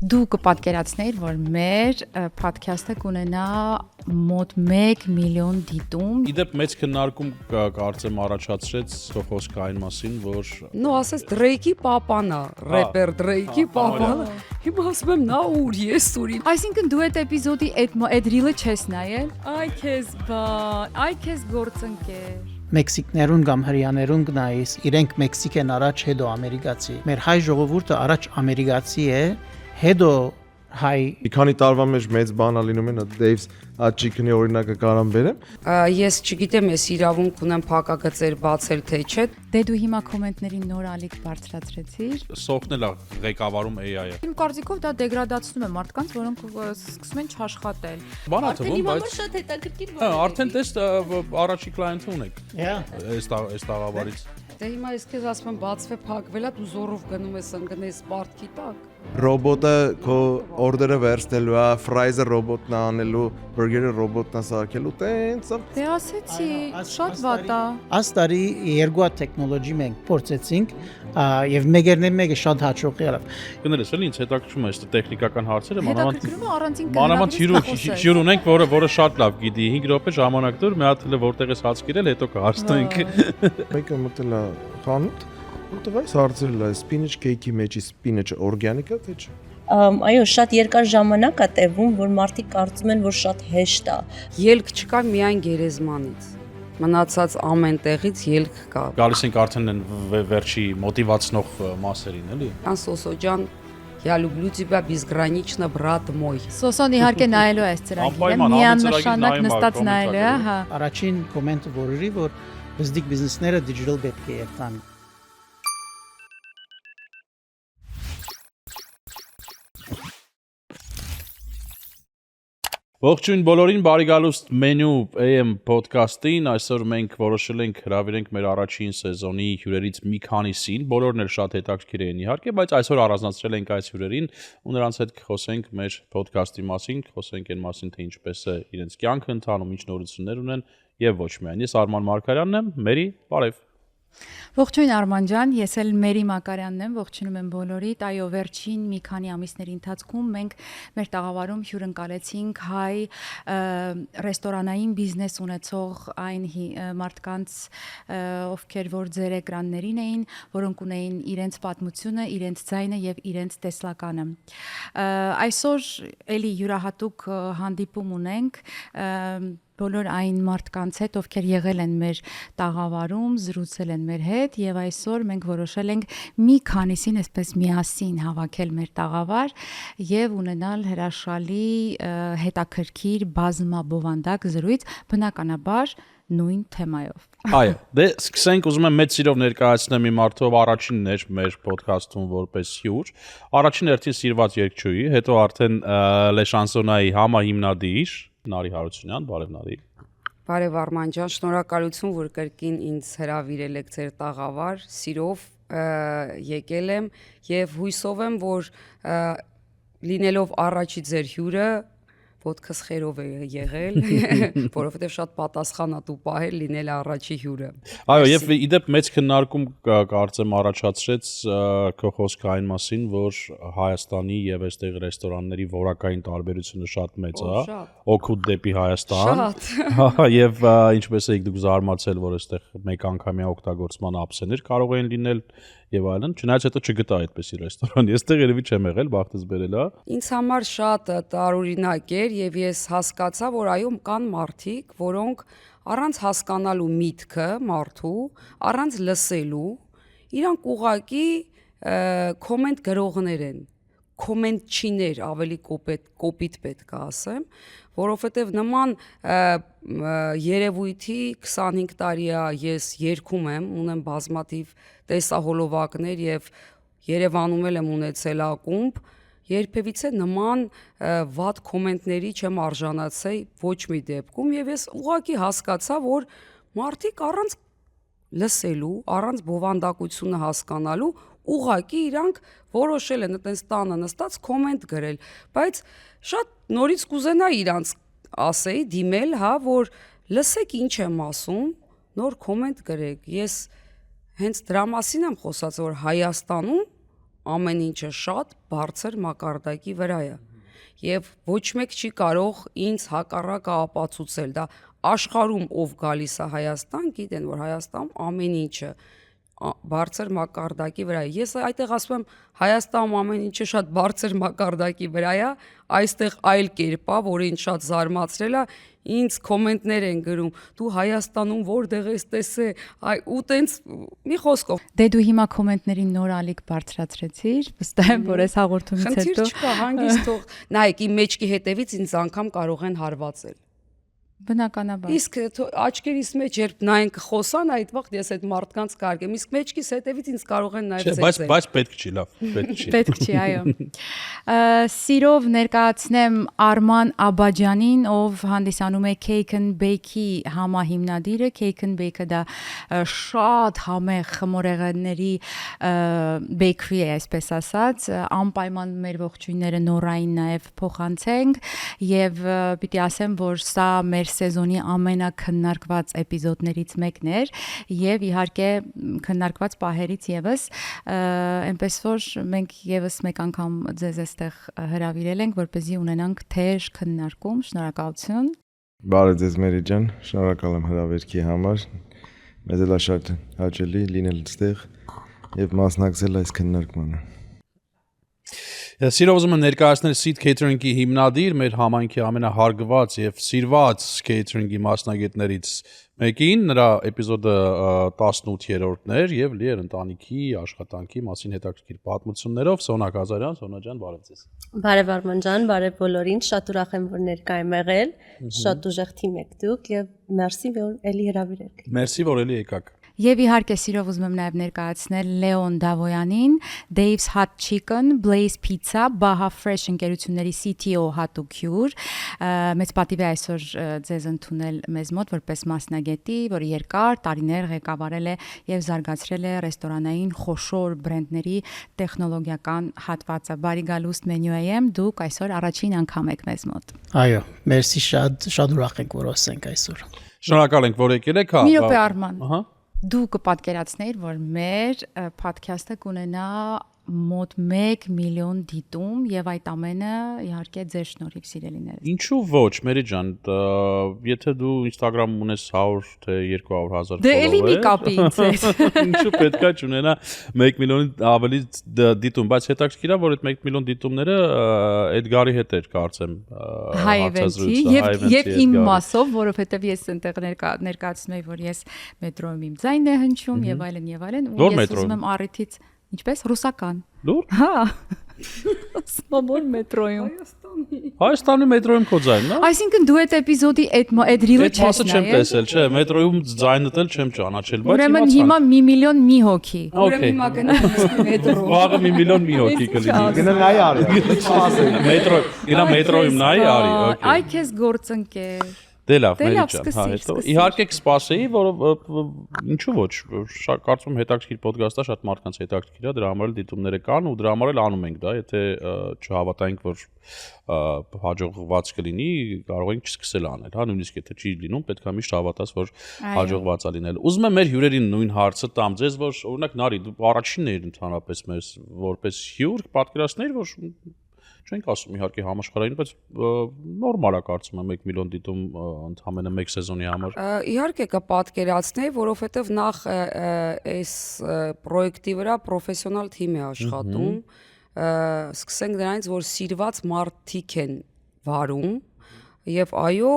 Դու կպատկերացնեիր, որ մեր podcast-ը կունենա մոտ 1 միլիոն դիտում։ Իդեպ մեծ քննարկում կարծեմ առաջացրեց խոսքը այն մասին, որ նո ասես Դրեյքի պապանա, ռեպեր Դրեյքի պապանա։ Հիմա ասում եմ նա ուր, ես ուրին։ Այսինքն դու այդ էպիզոդի այդ ռիլը չես նայել։ Այ քեզ բան, այ քեզ գործընկեր։ Մեքսիկներուն կամ հրեաներուն գնայիս, իրենք Մեքսիկ են առաջ, հետո ամերիկացի։ Մեր հայ ժողովուրդը առաջ ամերիկացի է, հետո հայ։ Մի քանի տարվա մեջ մեծ բան ա լինում է Dave's Chicken-ի օրինակը կարամ բերեմ։ Ես չգիտեմ, ես իրավունք ունեմ փակագծեր բացել թե չէ։ Դե դու հիմա կոմենտներին նոր ալիք բարձրացրեցիր։ սոխն էլ է ղեկավարում AI-ը։ Իմ կարծիքով դա դեգրադացնում է մարդկանց, որոնք սկսում են չաշխատել։ Բան ա թվում, բայց շատ հետաքրքիր հա, արդեն տես առաջի կլայենտը ունեք։ Այս տաղավարից։ Դե հիմա ես քեզ ասում եմ բացվե փակվելա, դու զորով գնում ես ընկնես պարտքի տակ։ Ռոբոտը քո օրդերը վերցնելու է, ֆրայզը ռոբոտն է անելու, բուրգերը ռոբոտն է սարքելու, տենց։ Դե ասեցի, շատ վատ է։ Աստարի երկու տեխնոլոգի մենք փորձեցինք եւ մեկը շատ հաջող եղավ։ Կներես էլի ինձ հետաքրքրում է այս տեխնիկական հարցերը, Հետաքրքրում է առանցին մանավանդ հյուր ունենք, որը շատ լավ գիտի 5 րոպե ժամանակ դուր, մի հատ էլ որտեղ ես հաց կիրել, հետո կհարցնենք։ Մեկը մտել է խանութ, որտեղ այս հարցերն է, spinach cake-ի մեջի spinach-ը օրգանիկ է թե չէ։ Այո, շատ երկար ժամանակ է տևում, որ մարդիկ կարծում են, որ շատ հեշտ է։ Ելք չկա միայն գերեզմանից։ Մնացած ամեն տեղից ելք կա։ Գալիս ենք արդեն վերջի մոտիվացնող մասերին, էլի։ Ան Սոսոջան Я люблю тебя безгранично, брат мой։ Սոսոն իհարկե նայելու է այս ծրագիրը, միանշանակ նստած նայելու է, հա։ Առաջին կոմենտը որի որ բզդիկ բիզնեսները digital պետք է երթան։ Ողջույն բոլորին, բարի գալուստ Menu AM podcast-ին։ Այսօր մենք որոշել ենք հրավիրենք մեր առաջին սեզոնի հյուրերից մի քանիսին։ Բոլորն էլ շատ հետաքրքիր էին իհարկե, բայց այսօր առանձնացրել ենք այս հյուրերին ու նրանց հետ կխոսենք մեր podcast-ի մասին, կխոսենք այն մասին, թե ինչպես է իրենց կյանքը ընթանում, ինչ նորություններ ունեն եւ ոչ միայն։ Ես Արման Մարգարյանն եմ, Մերի, բարև։ Ողջույն Արման ջան, ես էլ Մերի Մակարյանն եմ, ողջունում եմ բոլորիդ։ Այո, վերջին մի քանի ամիսների ընթացքում մենք մեր տաղավարում հյուրընկալեցինք հայ ռեստորանային բիզնես ունեցող այն մարդկանց, ովքեր որ ձեր էկրաններին էին, որոնք ունեին իրենց պատմությունը, իրենց ձայնը եւ իրենց տեսլականը։ Այսօր էլի յուրահատուկ հանդիպում ունենք բոլոր այն մարդկանց հետ, ովքեր եղել են մեր տաղավարում, զրուցել են մեր հետ եւ այսօր մենք որոշել ենք մի քանիսին այսպես միասին հավաքել մեր տաղավար եւ ունենալ հրաշալի հետաքրքիր բազմաբովանդակ զրույց, բնականաբար նույն թեմայով։ Այո, դե սկսենք, ուզում եմ մեծ սիրով ներկայացնեմ իմ արդյոք առաջինն էր մեր ոդքասթում որպես հյուր, առաջին հերթին սիրված երգչուհի, հետո արդեն Լե Շանսոնայի համահիմնադիր Նարի Հարությունյան, բարև Նարի։ Բարև Արման ջան, շնորհակալություն, որ կրկին ինձ հրավիրել եք ձեր տաղավար, սիրով եկել եմ եւ հույսով եմ, որ լինելով առաջի ձեր հյուրը ոդքս խերով է եղել, որովհետև շատ պատասխանատու պահել լինել առաջի հյուրը։ Այո, եւ իդեպ մեծ քննարկում կարծեմ առաջացրեց քո խոսքը այն մասին, որ Հայաստանի եւ այստեղ ռեստորանների որակային տարբերությունը շատ մեծ է, օգուտ դեպի Հայաստան։ Եվ ինչպես եք դուք զարմացել, որ այստեղ մեկ անգամյա օգտագործման ափսեներ կարող են լինել եւ այլն, չնայած հետո չգտա այդպեսի ռեստորան։ Եստեղ երևի չեմ եղել, բախտս բերել է։ Ինձ համար շատ տարօրինակ էր եւ ես հասկացա, որ այո կան մարդիկ, որոնք առանց հասկանալու միտքը մարդու, առանց լսելու, իրանք ուղակի կոմենտ գրողներ են, կոմենտչիներ, ավելի կոպիտ պետք է ասեմ, որովհետև նման երևույթի 25 տարի է ես երգում եմ, ունեմ բազմաթիվ տեսահոլովակներ եւ Երևանում եմ ունեցել ակումբ, երբևիցե նման վատ կոմենտների չեմ արժանացել ոչ մի դեպքում եւ ես ուղղակի հասկացա, որ մարդիկ առանց լսելու, առանց բովանդակությունը հասկանալու ուղղակի իրանք որոշել են այտենց տանը նստած կոմենտ գրել, բայց շատ նորից կուզենայի իրանց ասեի դիմել, հա, որ լսեք ինչ եմ ասում, նոր կոմենտ գրեք։ Ես հենց դրա մասին եմ խոսած, որ Հայաստանում ամեն ինչը շատ բարձր մակարդակի վրա է։ Եվ ոչ մեկ չի կարող ինձ հակառակը ապացուցել։ Դա աշխարհում ով գալիս է Հայաստան, գիտեն, որ Հայաստանում ամեն ինչը բարձր մակարդակի վրա է։ Ես այդտեղ ասում եմ, Հայաստանում ամեն ինչը շատ բարձր մակարդակի վրա է, այստեղ այլ կերպ է, որը ինձ շատ զարմացրել է, ինձ կոմենտներ են գրում, դու Հայաստանում որտեղ ես տեսել, ու տենց մի խոսքով։ Դե դու հիմա կոմենտներին նոր ալիք բարձրացրեցիր, վստահ եմ, որ այս հաղորդումից հետո Խնդիր չկա, հանգիստ թող։ Նայեք, իմ մեջքի հետևից ինձ անգամ կարող են հարվածել։ բնականաբար։ Իսկ աչքերիս մեջ երբ նայեն կխոսան, այդ վաղ ես այդ մարդկանց կարգեմ։ Իսկ մեջքիս հետևից ինձ կարող են նաև ծեծել։ Բայց պետք չի, լավ, պետք չի։ Պետք չի, այո։ Սիրով ներկայացնեմ Արման Աբաջանին, ով հանդիսանում է Cake and Bake-ի համահիմնադիրը։ Cake and Bake-ը դա շատ համեղ խմորեղենների bakery է, այսպես ասած, անպայման մեր ողջույնները նորային նաև փոխանցենք եւ պիտի ասեմ, որ սա մեր սեզոնի ամենակննարկված էպիզոդներից մեկն էր եւ իհարկե քննարկված պահերից եւս այնպես որ մենք եւս մեկ անգամ ձեզ այստեղ հրավիրել ենք որպեսզի ունենանք թեժ քննարկում շնորհակալություն Բարև ձեզ Մերի ջան, շնորհակալ եմ հրավերքի համար։ Մեզ էլ շատ հաճելի լինել այստեղ եւ մասնակցել այս քննարկմանը։ Սիրով ուզում եմ ներկայացնել Seed Catering-ի հիմնադիր, մեր համայնքի ամենահարգված եւ սիրված catering-ի մասնագետներից մեկին, նրա էպիզոդը 18-րդն էր եւ լի էր ընտանիքի աշխատանքի մասին հետաքրքիր պատմություններով։ Սոնա Ղազարյան, Սոնա ջան, բարև ձեզ։ Բարև Արման ջան, բարև բոլորին, շատ ուրախ եմ որ ներկա եմ եղել, շատ ուժեղ թիմ եք դուք եւ մերսի որ էլի հրավիրեք։ Մերսի, որ էլի եկաք։ Եվ իհարկե սիրով ուզում եմ նաև ներկայացնել Լեոն Դավոյանին, Dave's Hot Chicken, Blaze Pizza, Baha Fresh ընկերությունների CTO հատուկ հյուր։ Մեծ պատիվ է այսօր ձեզ ընդունել մեզ մոտ որպես մասնագետի, որը երկար տարիներ ղեկավարել է եւ զարգացրել է ռեստորանային խոշոր բրենդների տեխնոլոգիական հատվածը։ Բարի գալուստ մենյուայեմ, դուք այսօր առաջին անգամ եք մեզ մոտ։ Այո, մերսի շատ ուրախ ենք որ ասենք այսօր։ Շնորհակալ ենք, որ եկել եք, հա։ Մի րոպե Արման։ Ահա։ Դու կպատկերացնեիր, որ մեր podcast-ը կունենա մոտ 1 միլիոն դիտում եւ այդ ամենը իհարկե ձեր շնորհիվ սիրելիներս։ Ինչու ոչ, Մերի ջան, եթե դու Instagram-ում ունես 100 թե 200,000 Դե էլի մի կապի ինձ հետ։ Ինչու պետքա չունենա 1 միլիոնի ավելի դիտում, բայց հետաքրքիր է, որ այդ 1 միլիոն դիտումները Էդգարի հետ էր կարծեմ հարցազրույցը եւ իմ մասով, որովհետեւ ես այնտեղ ներկայացնում եմ, որ ես մետրոյում իմ ձայնն է հնչում եւ այլն ու ես ուզում եմ առիթից ինչպես ռուսական։ Լուր։ Հա։ Սմոբոր մետրոյում։ Հայաստանի մետրոյում քո ձայնն է։ Այսինքն դու այդ էպիզոդի այդ ռիլը չես նայել։ Այդ մասը չեմ տեսել, չէ, մետրոյում ձայնդ էլ չեմ ճանաչել, բայց ուրեմն հիմա 1 միլիոն մի հոգի։ Ուրեմն հիմա գնանք մետրո։ Վաղը 1 միլիոն մի հոգի կլինի։ Գնա նայ արի։ Մետրո, գնա մետրոյում նայ արի, օքեյ։ Այ քեզ գործընկեր։ Դե լավ, Մերի ջան, սկսիր, հա, հետո սկսիր։ իհարկե կսպասեի, որ ինչու ոչ, կարծում եմ հետաքրքիր ոդկասթը շատ մարդկանց հետաքրքիր է, դրա համար էլ դիտումները կան ու դրա համար էլ անում ենք դա, եթե չհավատայինք, որ հաջողված կլինի, կարող ենք չսկսել անել, հա, նույնիսկ եթե չի լինում, պետք է միշտ հավատաս, որ հաջողված է լինել։ Ուզում եմ մեր հյուրերին նույն հարցը տամ ձեզ, որ օրինակ Նարի, դու առաջինն ես ընդհանրապես մեզ որպես հյուր պատկերացներ, որ չենք ասում իհարկե համաշխարհային, բայց նորմալ է կարծում եմ 1 միլիոն դիտում ընդամենը 1 սեզոնի համար։ Իհարկե կպատկերացնեի, որովհետև նախ այս պրոյեկտի վրա պրոֆեսիոնալ թիմ է աշխատում։ Սկսենք դրանից, որ սիրված մարդիկ են վարում եւ այո,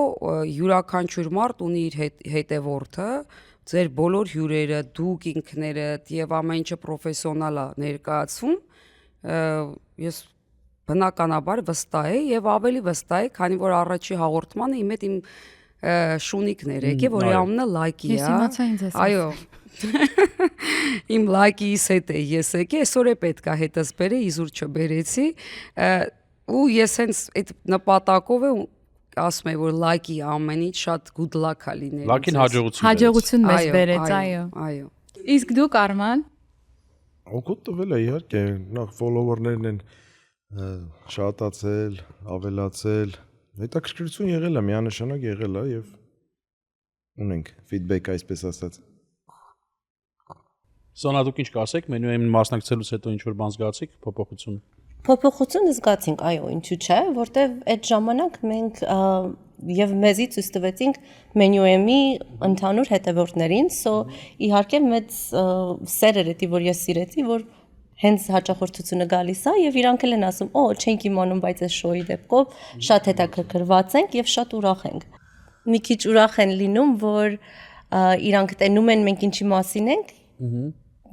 յուրաքանչյուր մարդ ունի իր հետևորդը, ձեր բոլոր հյուրերը, դուք ինքներդ եւ ամեն ինչը պրոֆեսիոնալ է ներկայացվում։ Ես բնականաբար վստահ է եւ ավելի վստահ է, քանի որ առաջի հաղորդմանը իմ հետ իմ շունիկներ եկե, որի անունը Լայկի է։ Ես իմացա ինձ էս։ Այո։ Իմ Լայկիից հետ է ես եկե, այսօր է պետքա հետս բերե, իզուր չբերեցի, ու ես հենց այդ նպատակով եմ ասում եմ, որ Լայկի ամենից շատ good luck է լինել։ Լակին հաջողություն։ Հաջողություն մեզ բերեց, այո։ Այո։ Իսկ դուք Արման։ Օգուտ տվել է իհարկե, նախ follower-ներն են շատացել, ավելացել, հետաքրքրություն եղել է, միանշանակ եղել է եւ ունենք feedback այսպես ասած։ Սոնա դուք ինչ կասեք, մենյուին մասնակցելուց հետո ինչ որ բան զգացիք, փոփոխություն։ Փոփոխություն զգացինք, այո, ինչու՞ չէ, որտեվ այդ ժամանակ մենք եւ մեզի ցույց տվեցինք մենյուեմի ընդհանուր հետևորդներին, իհարկե մեծ սեր էր դա, որ ես սիրեցի, որ հենց հաճախորդությունը գալիս է եւ իրանք էլ են ասում, չենք իմանում, բայց այս շոուի դեպքով շատ հետաքրքրված ենք եւ շատ ուրախ ենք։ Մի քիչ ուրախ են լինում, որ իրանք տենում են մենք ինչի մասին ենք,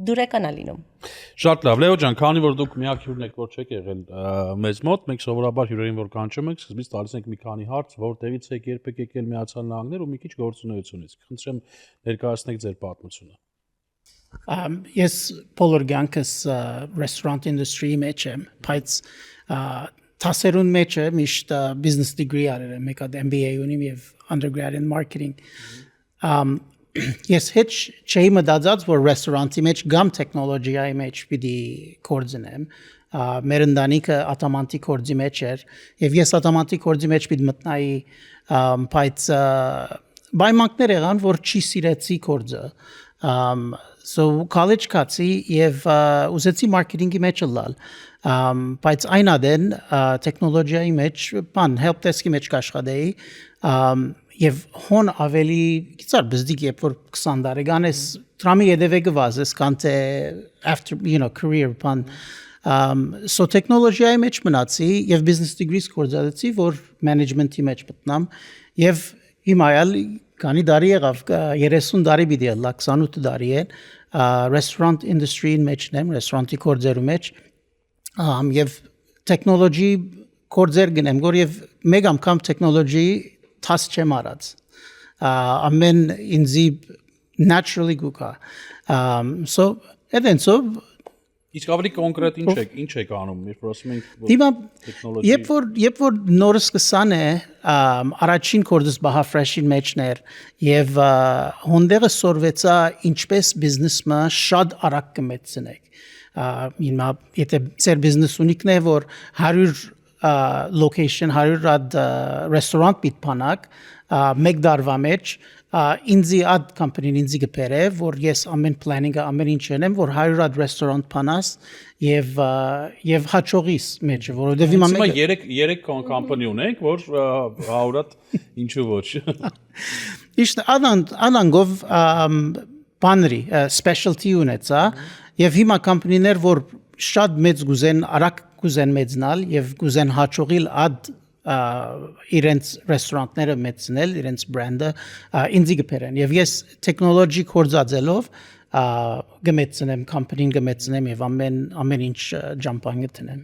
դուրեկան է լինում։ Շատ լավ, Լեո ջան, քանի որ դուք միակ հյուրն եք, որ չեք եղել մեզ մոտ, մենք սովորաբար հյուրերին որ կանչում ենք, սկզբից տալիս ենք մի քանի հարց, որտեղից եք, երբ եք եկել Միացյալ Նահանգներ ու մի քիչ գործունեությունից։ Խնդրեմ ներկայացնեք ձեր պատմությունը։ Ես բոլոր կյանքս restaurant industry-ի մեջ եմ, բայց տասերուն մեջ եմ միշտ business degree արել եմ, մեկ հատ MBA ունիմ եւ undergrad in marketing։ Ես հետ չէի մտածած, որ ռեստորանտի մեջ կամ տեխնոլոգիայի մեջ պիտի կորձնեմ։ Մեր ընտանիքը ատամանտի կորձի մեջ էր եւ ես ատամանտի կորձի մեջ պիտի մտնայի, բայց պայմաններ եղան, որ չի սիրեցի կորձը։ So college կացի եւ ուզեցի մարքեթինգի մեջ լալ, բայց այն ադեն տեխնոլոգիայի մեջ, help desk-ի մեջ կաշխատեի, եւ հոն ավելի գիտար բզդիկ երբ որ 20 տարեկան ես տրամի հետևե գվազես քան թե after career բան so տեխնոլոգիայի մեջ մնացի եւ business degrees կորզեցի որ management-ի մեջ մտնամ եւ հիմա էլ քանի տարի եղավ 30 տարի պիտի ելա 28 տարի է restaurant industry-ի մեջն եմ restaurant-ի կորձերու մեջ եւ technology կորձեր գնեմ որ եւ մեկ անգամ technology tas չեմ արած ամեն ինձի naturally գուկա so Իսկ ավելի կոնկրետ ինչ եք անում, երբ որ ասում ենք տեխնոլոգի երբ որ նորս կսան է առաջին կորձս բահա ֆրեշին մեջներ եւ հոնդերը սորվեցա ինչպես բիզնեսը շատ արագ կմեծնեք հիմա եթե ծեր բիզնես ունիկն է որ 100 location 100 ad restaurant bit panak մեկ դարվա մեջ ինձի ad company-ին ինձի գբերե որ ես ամեն planning-ը ամեն ինչ անեմ որ 100 ad restaurant փանաս եւ հաճողիս մեջ որովհետեւ հիմա 3 company ունենք որ 100 ad ինչու ոչ Իշտ անանգով բանրի specialty ունեցա եւ հիմա company-ներ որ շատ մեծ գուզեն արագ գուզեն մեծնալ եւ գուզեն հաճողիլ ad իրենց ռեստորանտները մեծնել իրենց բրենդը ինձի գբերեն եւ ես տեխնոլոգի կորզածելով գմեցնեմ company-ին գմեցնեմ եւ ամեն ինչ ջամփան գտնեմ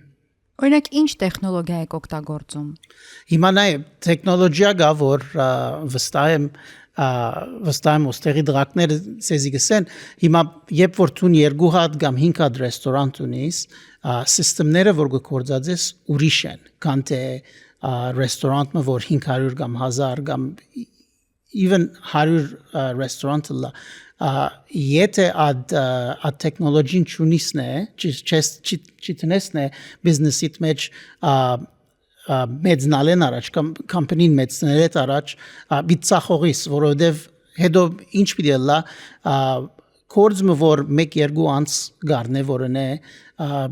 Օրինակ ինչ տեխնոլոգիա եք օգտագործում Հիմա նայ տեխնոլոգիա գա որ վստահ եմ ոստերի դրակները ցեզի գսեն հիմա երբ որ տուն 2 հատ կամ 5 հատ ռեստորանտ ունիս սիստեմները որ գործածես ուրիշ են քան թե ռեստորանտը որ 500 կամ 1000 կամ even 100 ռեստորանտը եթե ad տեխնոլոգին ճունիսնե չիտնեսնե բիզնեսիտ մեջ մեծնալեն առաջ կամ company-ին մեծնելետ առաջ բիծախողիս որովհետև հետո ինչ պիտի լա կորձը որ 1-2 անց գարնե որն է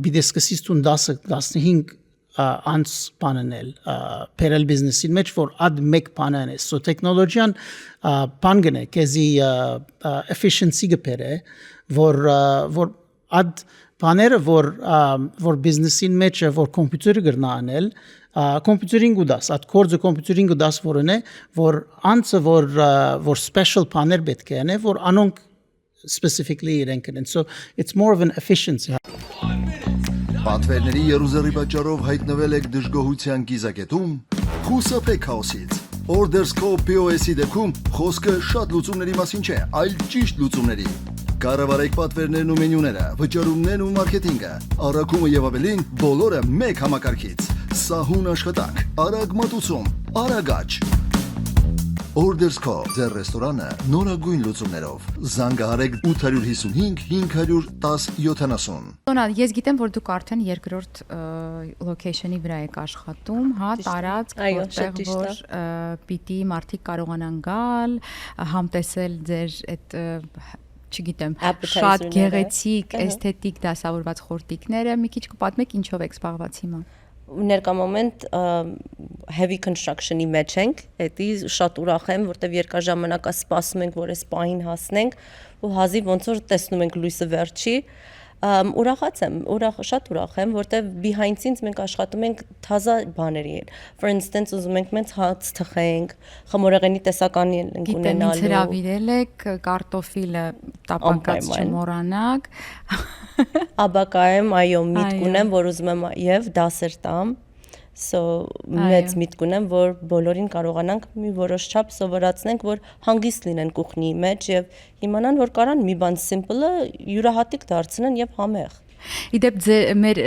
պիտի սկսես տուն 10-15 անց բանանել փերել բիզնեսին մեջ որ ad մեկ բանան է so տեխնոլոգիան բանգն է քեզի efficiency գբերը որ ad բաները որ բիզնեսին մեջ որ կոմպյուտերը գրնանել կոմպյուտերին գուդաս at կորձը կոմպյուտերին գուդաս որն է որ անցը որ special բաներ պետք է անե որ անոնք specifically իրենք են so it's more of an efficiency Պատվերների երուզերի պատճառով հայտնվել եք դժգոհության կիզակետում, խուսափեք քաոսից։ Ordersco POS-ի դեպքում խոսքը շատ լուծումների մասին չէ, այլ ճիշտ լուծումների։ Կառավարեք պատվերներն ու մենյուները, վճարումներն ու մարքեթինգը, առաքումը եւ ավելին բոլորը մեկ համակարգից։ Սահուն աշխատանք, արագ մատուցում, արագ աճ։ Ordersco ձեր ռեստորանը նորագույն լուծումներով։ Զանգահարեք 855 510 70 Տոնա, ես գիտեմ, որ դուք արդեն երկրորդ location-ի վրա եք աշխատում, հա, տարածք, որտեղ որ պիտի մարդիկ կարողանան գալ, համտեսել ձեր այդ չգիտեմ, Appetizer-ները, շատ գեղեցիկ, էսթետիկ դասավորված խորտիկները, մի քիչ կպատմեք ինչով եք զբաղված հիմա։ Ներկա մոմենտ heavy construction-ի մեջ ենք, դա շատ ուրախ եմ, որտեվ երկար ժամանակ սպասում ենք, որ այս պահին հասնենք ու հազիվ ոնց որ տեսնում ենք լույսը վերջի, ուրախած եմ, շատ ուրախ եմ, որտեվ behind scenes մենք աշխատում ենք թազա բաների հետ։ For instance, ուզում ենք մենք հաց թխենք, խմորեղենի տեսականի ենք Գիտեմ, ինձ ունենալու։ հրավիրել եք կարտոֆիլը տապակած չմոռանաք։ Աբակայեմ, այո, միտք ունեմ, որ ուզում եմ եւ դասեր տամ։ So մեծ միտք ունեմ, որ բոլորին կարողանանք մի որոշ չափ սովորացնենք, որ հանգիստ լինեն կուխնի մեջ եւ իմանան, որ կարան մի բան simple-ը յուրահատիկ դարձնեն եւ համեղ։ Իդեպ մեր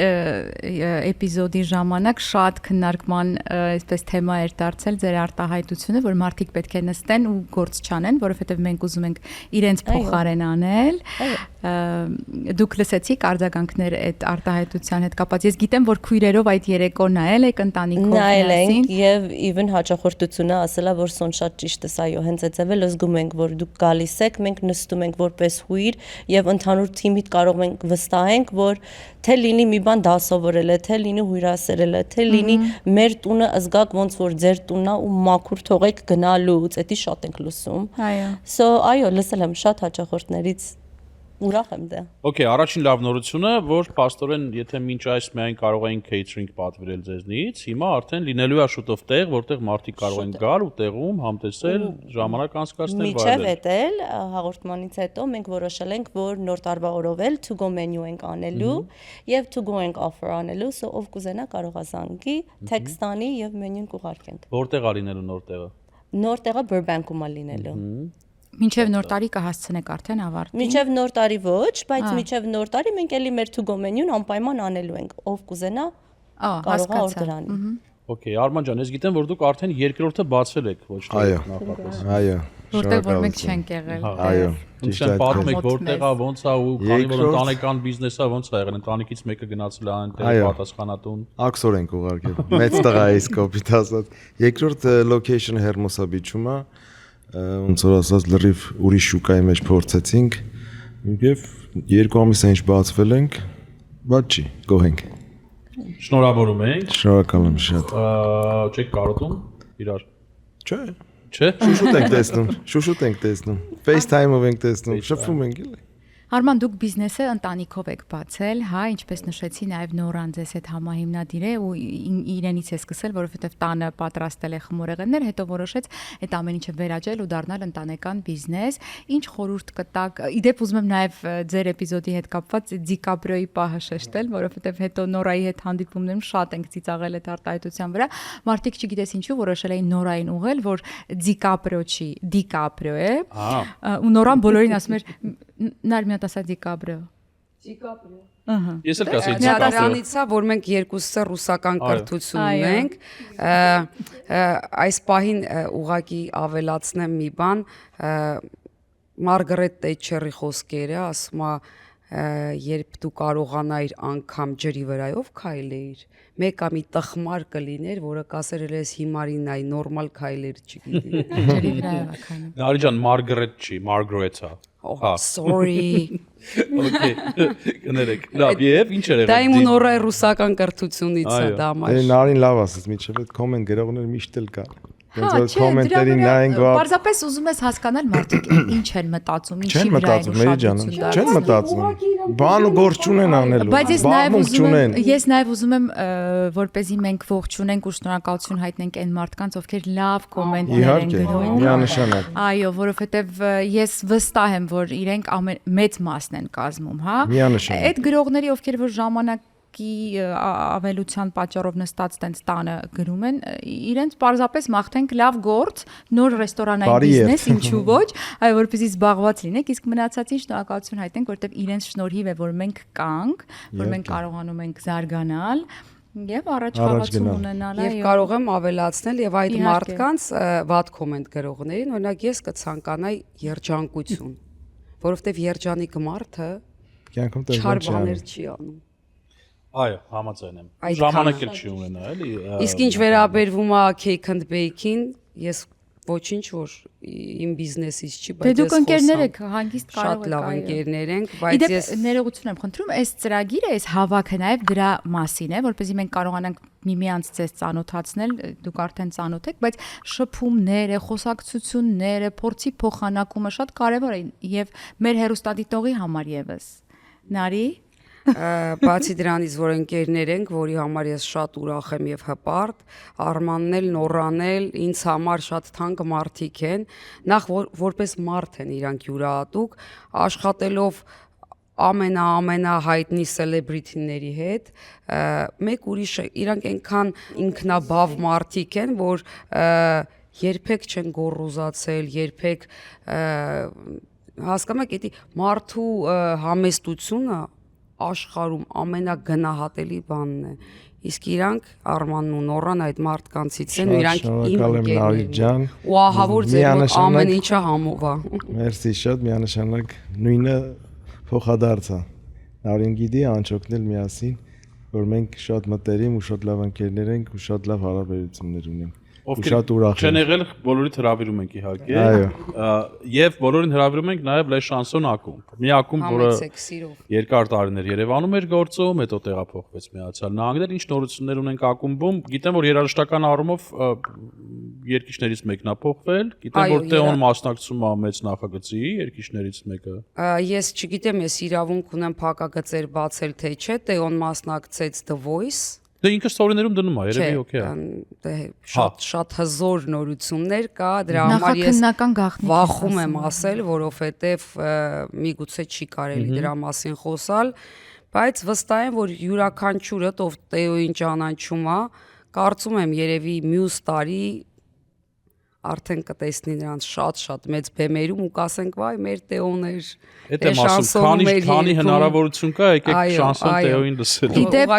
էպիզոդի ժամանակ շատ քննարկման այսպես թեմա էր դարձել ձեր արտահայտությունը, որ մարդիկ պետք է նստեն ու գործ չանեն, որովհետև մենք ուզում ենք իրենց փոխարեն անել։ Դուք լսեցիք արձագանքներ այդ արտահայտության հետ կապված։ Ես գիտեմ, որ քույրերով այդ երեկո նայել եք ընտանիքով նայել եւ even հաճախորդությունը ասելա, որ սոն շատ ճիշտ է, այո, հենց այդպես էլ զգում ենք, որ դուք գալիս եք, մենք նստում ենք որպես հույր եւ ընդհանուր թիմիդ կարող ենք վստահենք, որ թե լինի մի բան դասովորել է, թե լինի հյուրասերել է, թե լինի մեր տունը զգաք ոնց որ ձեր տունն է ու մաքուր թողեք գնալուց, դա շատ ենք լսում։ Այո։ So այո, լսել եմ շատ հաճախորդներից ուրախ եմ դա։ Okay, առաջին լավ նորությունը, որ պաստորեն, եթե մինչ այս միայն կարող էին catering պատվիրել ձեզնից, հիմա արդեն լինելու է շուտով տեղ, որտեղ մարդիկ կարող են գալ ու տեղում համտեսել, ժամանակ անցկացնել, Միջև էտել հաղորդմանից հետո մենք որոշել ենք, որ նոր տարվա օրով էլ to go menu ենք անելու եւ to go ենք offer անելու, so ով կուզենա կարող է զանգի, text անի եւ մենյուն կուղարկենք։ Որտեղ է լինելու նոր տեղը։ Նոր տեղը Burbank-ում է լինելու։ Մինչև նոր տարի կհասցնեք արդեն ավարտին։ Մինչև նոր տարի ոչ, բայց մինչև նոր տարի մենք էլի մեր to go menu-ն անպայման անելու ենք։ Ով կուզենա կարող է օրդեր անի։ Okay, Արման ջան, ես գիտեմ, որ դուք արդեն երկրորդը բացել եք, ոչ թե նախապես։ Այո։ Որտեղ որ մենք չենք եղել։ Այո, Ճիշտ է, պատմեք որտեղ է, ոնց է ու քանի որ ընտանեկան բիզնեսը ոնց է եղել, ընտանիքից մեկը գնացել է այնտեղ պատասխանատուն։ Աքսոր ենք ուղարկել։ Մեծ տղա է իսկ կոպիտ ասած։ Երկրորդ location-ը Հերմոսա Beach-ում է, ոնց որ ասած լրիվ ուրիշ շուկայի մեջ փորձեցինք եւ 2 ամիս է ինչ բացվել ենք, բայց չի, գոհենք։ Շնորհավորում ենք։ Շնորհակալ եմ շատ։ Չեք կարոտում իրար։ Չէ։ Չէ։ Շուշուտ ենք տեսնում։ FaceTime-ով ենք տեսնում, շփվում ենք էլի։ Արման, դուք բիզնեսը ընտանիքով եք բացել, հա, ինչպես նշեցի, նաև Նորան ձեզ հետ համահիմնադիր է ու իրենից է սկսել, որովհետև տանը պատրաստել է խմորեղեններ, հետո որոշեց այդ ամեն ինչը վերաճել ու դառնալ ընտանեկան բիզնես։ Ինչ խորհուրդ կտաք։ Իդեպ ուզում եմ նաև ձեր էպիզոդի հետ կապված Դիկապրիոյի պահը շեշտել, որովհետև հետո Նորայի հետ հանդիպումներում շատ ենք ծիծաղել այդ արտահայտության վրա։ Մարդիկ չգիտես ինչու որոշել էին Նորային ուղղել, որ Դիկապրիո չի, Դիկապրիո է։ Ու Նորան բոլորին ասում էր Նարմիա ասա Դիկապրիո։ Դիկապրիո։ Ահա։ Ես էլ կասեի Դրանից է, որ մենք երկուսը ռուսական կրթություն ունենք, այս պահին ուղակի ավելացնեմ մի բան, Մարգարետ Թետչերի խոսքերը, ասում է, երբ դու կարողանայիր անգամ ջրի վրայով քայլեիր, մեկը մի տխմար կլիներ, որը կասեր ես հիմարին այ նորմալ քայլեր չգիտի։ Ջրի վրայով ականում։ Նարի ջան, Մարգարետ չի, Մարգարետ է։ Sorry։ Okay, կներեք։ Լավ, եւ ինչ էր եղել։ Դա իմ նորայ ռուսական կրթությունից է դա համար։ Նարին լավ ասես, միջև այդ կոմենտ գրողները միշտ էլ կան։ Ոնց որ կոմենտերին նայեն գա։ Պարզապես ուզում ես հասկանալ մարդիկ ինչ են մտածում, ինչի Չեն վրա են մտածում, Մերի ջան, չեն մտածում։ Բան ու գործ չունեն անելու։ Բայց ես նաև ուզում եմ, որպեսզի մենք ողջունենք ու շնորհակալություն հայտնենք այն մարդկանց, ովքեր լավ կոմենտներ են գրում։ Միանշանակ։ Այո, որովհետև ես վստահ եմ, որ իրենք մեծ մասն են կազմում, հա։ Այդ գրողների, ովքեր որ ժամանակ ավելության պատճառով նստած տենց տանը գրում են, իրենց պարզապես մաղթենք լավ գործ, նոր ռեստորանային բիզնես, ինչու ոչ, այո, որպեսզի զբաղված լինեք, իսկ մնացածին շնորհակալություն հայտնենք, որովհետև իրենց շնորհիվ է, որ մենք կանք, որ մենք կարողանում ենք զարգանալ եւ առաջխաղացում ունենալ, եւ կարող եմ ավելացնել եւ այդ մարդկանց վատ կոմենտ գրողներին, օրինակ ես կցանկանայի երջանկություն, որովհետեւ երջանիկ մարդը կյանքում չար բաներ չի անում։ Այո, համաձայն եմ։ Ժամանակ էլ չի ունենա, էլի։ Իսկ ինչ վերաբերվում է cake and bake-ին, ես ոչինչ որ իմ բիզնեսից չի, Դե բայց դուք ընկերներ եք, հանգիստ կարող շատ եք, լավ այո։ ընկերներ ենք, բայց Իդեպ ես ներողություն եմ խնդրում, այս ծրագիրը, այս հավաքը նաև դրա մասին է, որպեսզի մենք կարողանանք միմյանց ձեզ ծանոթացնել, դուք արդեն ծանոթ եք, բայց շփումները, խոսակցությունները, փորձի փոխանակումը շատ կարևոր է եւ մեր հերոստատիտողի համար եւս։ Նարի բացի դրանից, որ ընկերներ ենք, որի համար ես շատ ուրախ եմ եւ հպարտ, Արմանն էլ, Նոռան էլ ինձ համար շատ թանկ մարդիկ են, նախ որպես մարդ են իրանք յուրահատուկ, աշխատելով ամենահայտնի սելեբրիթիների հետ, մեկ ուրիշը իրանք այնքան ինքնաբավ մարդիկ են, որ երբեք չեն գոռոզացել, երբեք հասկանում եք, էդի մարդու համեստությունը աշխարհում ամենագնահատելի բանն է։ Իսկ իրանք Արմանն ու Նոռան այդ մարդկանցից են, ու իրանք իմ ընկերներն են։ Ու ահա որ ձեր մոտ ամեն ինչը համով է։ Մերսի շատ միանշանակ նույնը փոխադարձ է։ Նարին գիտի անջոկնել միասին, որ մենք շատ մտերիմ ու շատ լավ ընկերներ ենք ու շատ լավ հարաբերություններ ունենք։ Շատ ուրախ չեն եղել, բոլորիդ հրավիրում ենք իհարկե։ Այո։ Եվ բոլորին հրավիրում ենք նաև Լե Շանսոն ակումբ։ Մի ակումբ, որը երկար տարիներ Երևանում էր գործում, հետո տեղափոխվեց Միացյալ Նահանգներ, ինչ նորություններ ունենք ակումբում։ Գիտեմ, որ երաժշտական առումով երկիշներից մեկն է փոխվել։ Գիտեմ, որ Տեոն մասնակցում է մեծ նախագծի երկիշներից մեկը։ Ես չգիտեմ, ես իրավունք ունեմ փակագծեր բացել թե չէ, Տեոն մասնակցեց The Voice։ Դե ինքը ստորիներում դնում է, երևի օքեյ է։ Դե շատ հզոր նորություններ կա, դրա համար ես նախաքննական գաղտնիք վախում եմ ասել, որովհետև միգուցե չի կարելի դրա մասին խոսալ, բայց վստահ եմ, որ յուրաքանչյուրը ով Տեոին ճանաչում է, կարծում եմ երևի մյուս տարի արդեն կտեսնի նրանց շատ մեծ բեմերում ու կասենք վայ մեր Տեոներ Էդ եմ ասում, քանի հնարավորություն կա, եկեք շանսոն Տեոին լսելու։ Իդեպ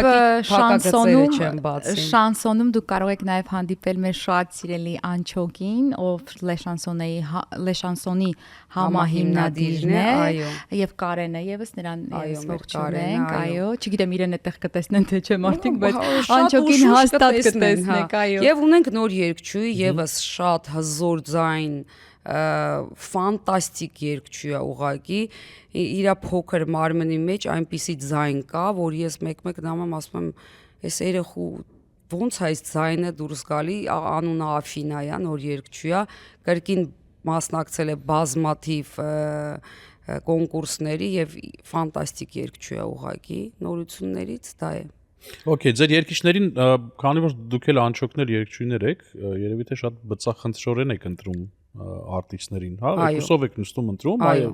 շանսոնում դուք կարող եք նաև հանդիպել մեր շատ սիրելի Անչոկին, ով Լե Շանսոնի համահիմնադիրն է, եւ Կարենը եւս նրան եւս ողջունենք, այո, չգիտեմ իրեն այդտեղ կտեսնեն թե չէ մարդիկ, բայց Անչոկին հաստատ կտեսնեք, այո։ Եվ ունենք նոր երգչուհի, եւս շատ հզոր ձայն, ֆանտաստիկ երգչուհի է ուղղակի, իր փոքր մարմնի մեջ այնպիսի ձայն կա, որ ես մեկ-մեկ նամեմ ասում եմ, այս երեխու ոնց է այս ձայնը դուրս գալի, անունը Աֆինա է, նոր երգչուհի է, կրկին մասնակցել է բազմաթիվ կոնկուրսների եւ ֆանտաստիկ երգչուհի է ուղղակի, նորություններից դա է։ Okay, ձեր երկիշներին, քանի որ դուք էլ անչոկներ երկչույներ եք, երևի թե շատ բծախնդրորեն եք ընտրում արտիստներին, հա, եկուսով եք նստում ընտրում, այո,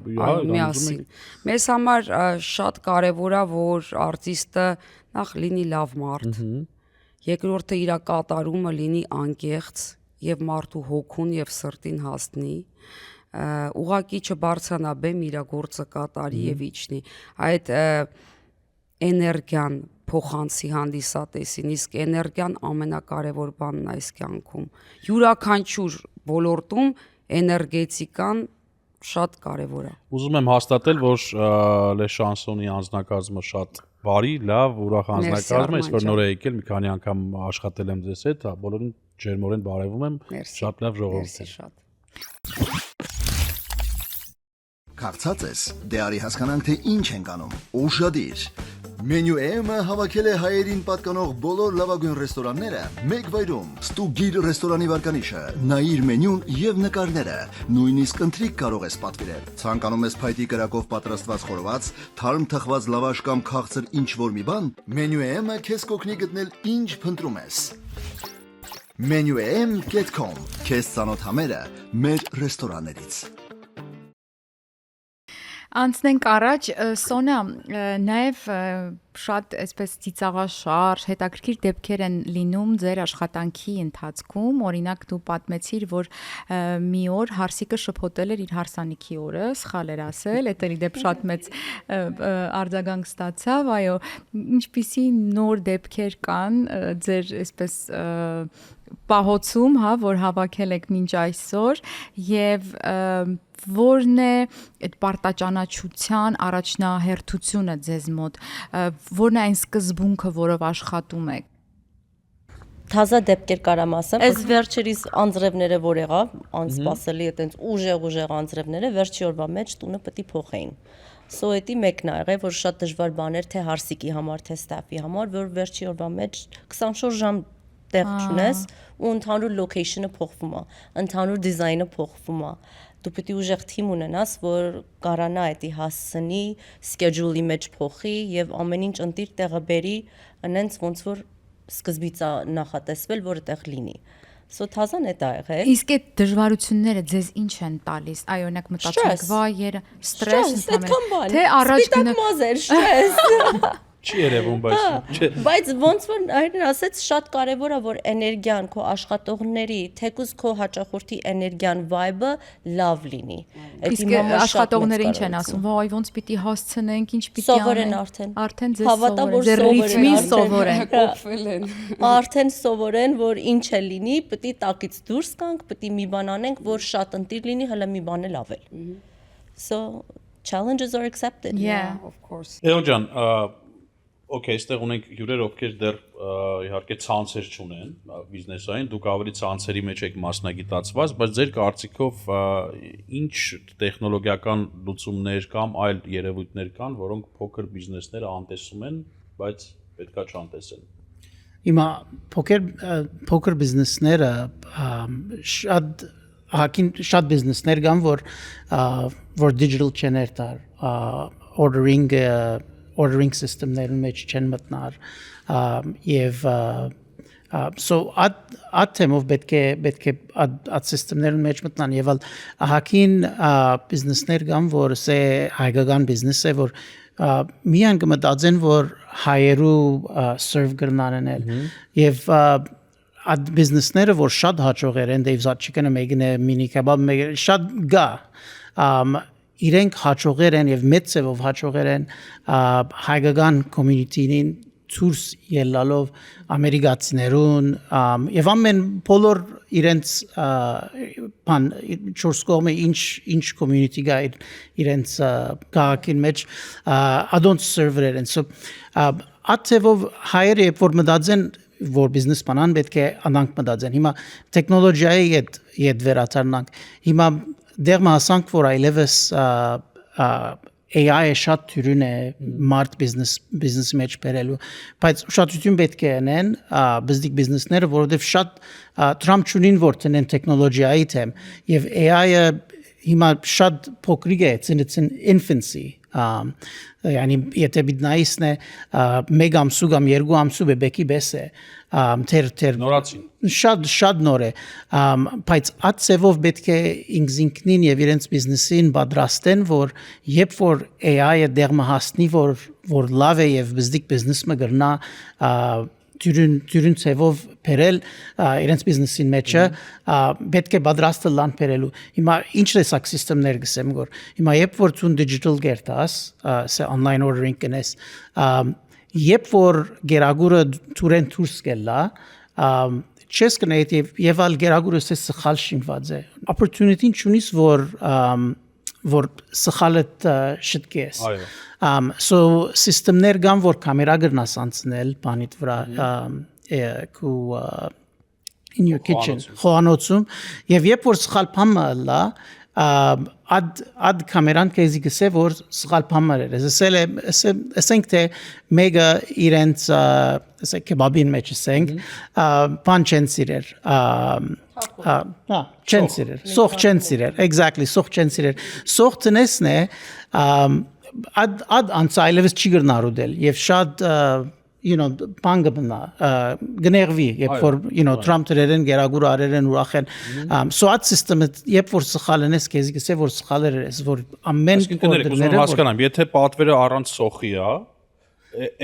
միասին։ Մեզ համար շատ կարևոր է, որ արտիստը նախ լինի լավ մարդ, երկրորդը իր կատարումը լինի անկեղծ եւ մարդու հոգուն եւ սրտին հասնի, ուղղակի չբարձրանա բեմ իր գործը կատարի եւ իջնի։ Այդ էներգիան փոխանցի հանդիսատեսին, իսկ էներգիան ամենակարևոր բանն է այս կյանքում։ Յուրաքանչյուր ոլորտում էներգետիկան շատ կարևոր է։ Ուզում եմ հաստատել, որ Լե Շանսոնի անձնակազմը շատ բարի, լավ, ուրախ անձնակազմ է, այսօր նոր է եկել, մի քանի անգամ աշխատել եմ ձեզ հետ, բոլորին ջերմորեն բարևում եմ, շատ լավ ժողովուրդ։ Կարծած ես, դե արի հասկանանք, թե ինչ ենք անում։ Ուշադիր։ Մենյու M-ը հավաքել է հայերին պատկանող բոլոր լավագույն ռեստորանները մեկ վայրում։ Ստուգիր ռեստորանի վարկանիշը, նայիր մենյուն եւ նկարները, նույնիսկ ընթրիք կարող ես պատվիրել։ Ցանկանում ես փայտի կրակով պատրաստված խորոված, թարմ թխված լավաշ կամ քաղցր ինչ-որ մի բան, Մենյու M-ը քեզ կօգնի գտնել ինչ փնտրում ես։ menuem.com Քեզ ծանոթ համերը մեր ռեստորաններից։ Անցնենք առաջ, Սոնա, նաև շատ այսպես ծիծաղաշարժ, հետաքրքիր դեպքեր են լինում ձեր աշխատանքի ընթացքում, օրինակ դու պատմեցիր, որ մի օր Հարսիկը շփոթել էր իր հարսանիքի օրը, սխալ էր ասել, այդ ի դեպ շատ մեծ արձագանք ստացավ, այո, ինչպիսի նոր դեպքեր կան ձեր այսպես պահոցում, հա, որ հավաքել եք մինչ այսօր եւ որն է այդ պարտաճանաչության առաջնահերթությունը ձեզ մոտ, որն է այն սկզբունքը, որով աշխատում եք։ Թազա դեպքեր կարամ ասեմ, այս վերջերիս անձրևները որ եղավ, անսպասելի այտենց ուժեղ անձրևները վերջի օրվա մեջ տունը պետք է փոխեին։ So էդի մեկն ա եղել, որ շատ դժվար բաներ թե հարսիկի համար, թե ստաֆի համար, որ վերջի օրվա մեջ 24 ժամ տեղ չունես ու ընդհանուր location-ը փոխվում է, ընդհանուր դիզայնը փոխվում է։ Դու պետք է ուժեղ թիմ ունենաս, որ կարանա էդի հասցնի, schedule-ի մեջ փոխի եւ ամեն ինչ ընտիր տեղը բերի, այնց ոնց որ սկզբից է նախատեսվել, որ այդտեղ լինի։ So թազան է դա եղել։ Իսկ այդ դժվարությունները ձեզ ինչ են տալիս։ Այ օրինակ մտածում եք, վայ, ստրես ընդհանրապես։ Թե առաջ գնա մազեր, ստրես։ Չի երևում, Բայց ոնց որ այրն ասեց, շատ կարևոր է որ էներգիան քո աշխատողների, թեկուզ քո հաճախորդի էներգիան vibe-ը լավ լինի։ Իսկ աշխատողները ինչ են ասում, վայ, ոնց պիտի հասցնենք, ինչ պիտի սովորեն անենք։ արդեն։ Արդեն ձեզ Հավատա, որ ձեր ռիթմին սովորեն, կոփվել են։ Արդեն սովորեն, որ ինչ է լինի, պետք է տակից դուրս գանք, պետք է մի բան անենք, որ շատ ընտիր լինի, հələ մի բան էլ ավել։ So challenges are accepted. Yeah, Of course։ Էո ջան, okay, այստեղ ունենք հյուրեր, ովքեր դեռ իհարկե ցանցեր չունեն բիզնեսային, դուք ավելի ցանցերի մեջ եք մասնագիտացված, բայց ձեր կարծիքով ինչ տեխնոլոգիական լուծումներ կամ այլ երևույթներ կան, որոնք փոքր բիզնեսները անտեսում են, բայց պետքա չանտեսեն։ Հիմա փոքր բիզնեսները շատ բիզնեսներ կան, որ digital channel տար, ordering system-ներում մեջ չեն մտնար եւ so at թեմով պետք է at system-ներում մեջ մտնան եւ ահագին բիզնեսներ կան, որ սե հայկական բիզնես է, որ միան կմտածեն, որ հայերու serve կրնան անել եւ at բիզնեսները, որ շատ հաջողեր են, դեև զաչիկը մեկն է մինի կեբաբ շատ գա իրենք հաջողեր են եւ մեծ ծավով հաջողեր են հայկական community-ին ցուրս ելալով ամերիկացիներուն եւ ամեն բոլոր իրենց բան չորս կողմը ինչ community գա իրենց քաղաքին մեջ adont server-եր են so աթեվով հայերը որ մտածեն որ բիզնես բանան պետք է անանք մտածեն հիմա տեխնոլոգիայի հետ վերադառնանք հիմա դեռ մասանք որ այլևս AI-ը շատ թյուրին է մարդ բիզնես մեջ բերելու բայց ուշադրություն պետք է անեն բիզնես բիզնեսները որովհետև շատ Trump չունին որ տնեն տեխնոլոգիայի թեմ եւ AI-ը հիմա շատ փոքրիկ է it's in infancy yani եթե բիտնայիսն է մեկ ամսու կամ երկու ամսու բեբեկի բես է թեր նորացին շատ նոր է բայց այդ ծևով պետք է ինքնին եւ իրենց բիզնեսին պատրաստեն որ երբ որ AI-ը դեռ մահասնի որ լավ է եւ բիզնեսը գրնա դյուրին ծևով բերել իրենց բիզնեսին մեջը պետք է պատրաստել լան բերելու հիմա ինչ լեսակ սիստեմներ գսեմ որ հիմա երբ որ ցուն digital գերտաս սա online ordering կնես երբ որ գերագուրը դուրեն դուրս գելա չես կնայդ եւ ալ գերագուրը սխալ շինված է opportunity-ին չունիս որ սխալդ շտկես so system-ներ կան որ կամերա գրնաս անցնել բանիդ վրա քու in your kitchen խոհանոցում եւ երբ որ սխալ բան լա ad կամերան քեզի գսե որ սխալ բան էր ասենք թե մեգա իրենց ասենք կեբաբին մեջ ասենք բան չեն սիրեր չեն սիրեր սոխ չեն սիրեր exactly սոխ չեն սիրեր սոխ տնեսն է ad անցայլևս չի գրնարուդել եւ շատ բանգաբնա գներվի երբ որ Trump դերեն գերագուր արերեն ուրախեն so at system-ը երբ որ սխալն ես քեզի գսե որ սխալեր ես որ ամեն կոդները հասկանամ եթե պատվերը առանց սոխի է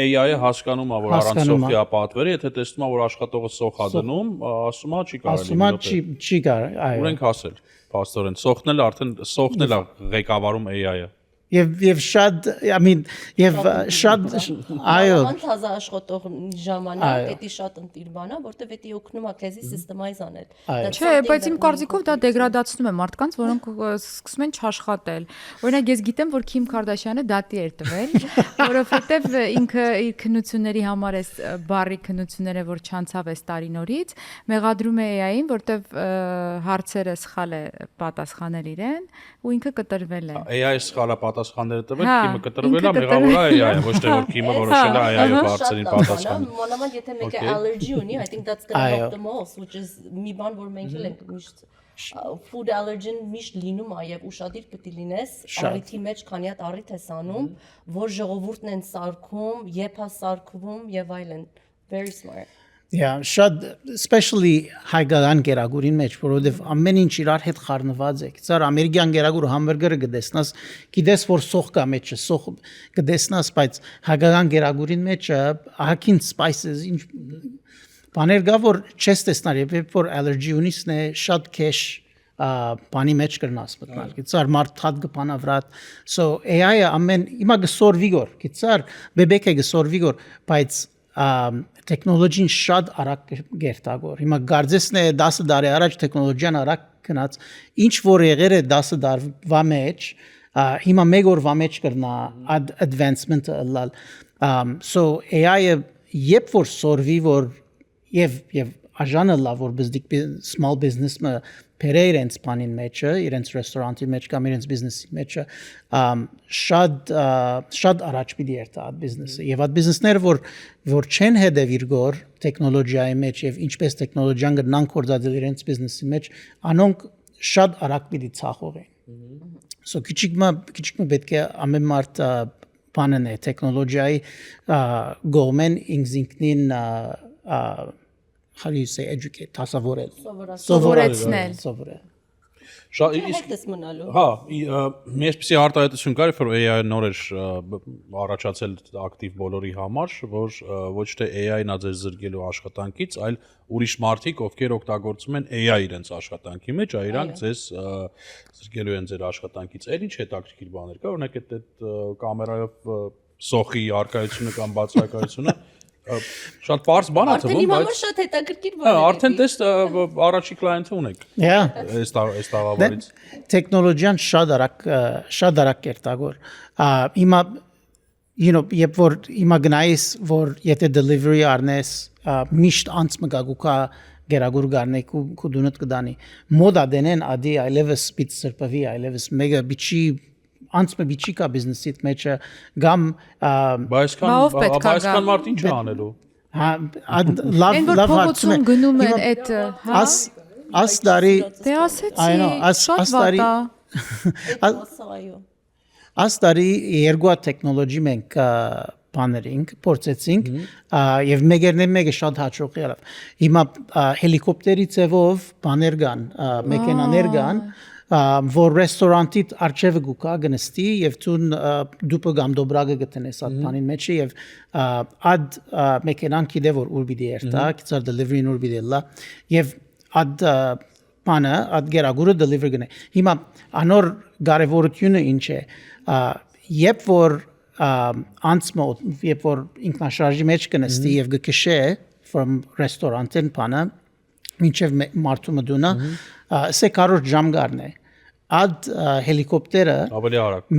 AI-ը հասկանում է որ առանց սոխի է պատվերը եթե տեսնում է որ աշխատողը սոխ է դնում ասում է չի կարելի ասում է չի կարելի այո ունենք հասել փաստորեն սոխնել արդեն սոխնել է ղեկավարում AI-ը եւ շատ I mean եւ շատ այո Ման թազա աշխատող ժամանակ, դա շատ ընտիր բան է, որտեվ դա օգնում է քեզի սիստեմայզ անել։ Չէ, բայց իմ կարծիքով դա դեգրադացնում է մարդկանց, որոնք սկսում են չաշխատել։ Օրինակ ես գիտեմ, որ Քիմ Քարդաշյանը դատի էր տվել, որովհետև ինքը իր քննությունների համար էս բարի քննությունները, որ չանցավ էս տարինորից, մեղադրում է AI-ին, որտեվ հարցերը սխալ է պատասխանել իրեն, ու ինքը կտրվել է։ AI սխալա պատասխանները տվել, Հա, Քիմը կտրվել է, ինքը մեղավոր է AI-ը, ոչ թե որ Քիմը որոշել է AI-ը բարձրին պատասխան։ Մանավանդ եթե մեկը Okay. allergy ունի, I think that's gonna Այո. help the most, which is մի բան, որ մենք էլ ենք միշտ food allergen միշտ լինում է եւ ուշադիր պետք է լինես առիթի մեջ, քանի հատ առիթ ես անում, որ ժողովուրդն են սարքում, երբ է սարքվում եւ այլն։ Very smart. Yeah, շատ especially հայկական գերագուրին մեջ, որովհետև ամեն ինչ իրար հետ խառնված է։ Ցար ամերիկյան գերագուրը համբուրգերը գտեսնաս, գիտես որ սոխ կա մեջը, սոխ գտեսնաս, բայց հայկական գերագուրին մեջ ահագին spices, ինչ բաներ կա որ չես տեսնար, երբ որ allergy ունիսն է շատ քեշ բանի մեջ կրնաս մտնել։ Գիտար մարդ հատ կփանավրատ։ So AI-ը ամեն հիմա գսորվի գոր, գիտար բեբեկը գսորվի գոր, բայց տեխնոլոգին շատ արագ գերտագոր։ Հիմա գարձեսն է 10 տարի առաջ տեխնոլոգիան արագ գնաց։ Ինչ որ եղեր է 10 տարվա մեջ, հիմա մեկ օրվա մեջ կրնա advancement-ը լալ։ So AI-ը երբ որ սորվի որ եւ աժանը լավ որ բզդիկ small business-ը բերե իրենց բանին մեջը, իրենց ռեստորանտի մեջ կամ իրենց բիզնեսի մեջը շատ առաջ պիտի երթա այդ բիզնեսը եւ այդ բիզնեսները որ չեն հետևիր գոր տեխնոլոգիայի մեջ եւ ինչպես տեխնոլոգիան գնան կորզածել իրենց բիզնեսի մեջ անոնք շատ արագ պիտի ցախողեն so քիչիկմա պետք է ամեն մարդ բանն է տեխնոլոգիայի գոմեն ինքնին how do you say educate tasavvorel Սովորեցնել։ Շատ Հետս մնալու։ Հա, այսպեսի արտահայտություն կար, որ AI-ը նոր էր առաջացել ակտիվ բոլորի համար, որ ոչ թե AI-ն է ձեզ զրկելու աշխատանքից, այլ ուրիշ մարդիկ, ովքեր օգտագործում են AI իրենց աշխատանքի մեջ, իրանք ձեզ զրկելու են ձեր աշխատանքից։ Էլ ինչ հետաքրքիր բաներ կա, օրինակ այդ կամերայով սոխի արկայությունը կամ բացակայությունը շատ པարզ բան է թվում, Արդեն բայց հիմա շատ հետաքրքիր բան է։ արդեն դες առաջի կլայենտը ունեք։ yeah Այս տաղավարից։ տեխնոլոգիան շատ արագ կերտագոր հիմա երբ որ հիմա գնայես որ եթե delivery առնես միշտ անց մգագուկա գերագուր գարնեք ու դունդ կդանի մոդա դենեն ադի այլևս պիտ սրպվի այլևս մեգա բիչի անցմը բիչիկա բիզնեսիտ մեջը գամ Բայսքան մարդ ինչ է անելու։ հա Այն որ լավ փողոցում գնում են այդ հա աս դարի դե Այո, ասեցի շատ տարի- վատ է Այո։ Աստարի երկու տեխնոլոգի մենք բաներինք, փորձեցինք եւ մեկը շատ հաջող եղավ։ Հիմա հելիկոպտերի ծևով բաներ կան, մեքենաներ կան, որ ռեստորանտի արջևը գուկա գնստի եւ դուպը կամ դոբրագը գտնես այդ բանին մեջ եւ ադ մեքենան կիդե որ ուր պիտի երթա, կցար delivery-ն ուր պիտի լա եւ ադ բանը ադ գերագուրը deliver գնե։ Հիմա անոր կարևորությունը ինչ է, երբ որ անցմոտ, երբ որ ինքնաշարժի մեջ կնստի եւ գկշե from restaurant-ին բանը մինչև մարդու մդունա, սե կարոր ժամ գարնե։ Ադ հելիկոպտերը Ավելի արագ։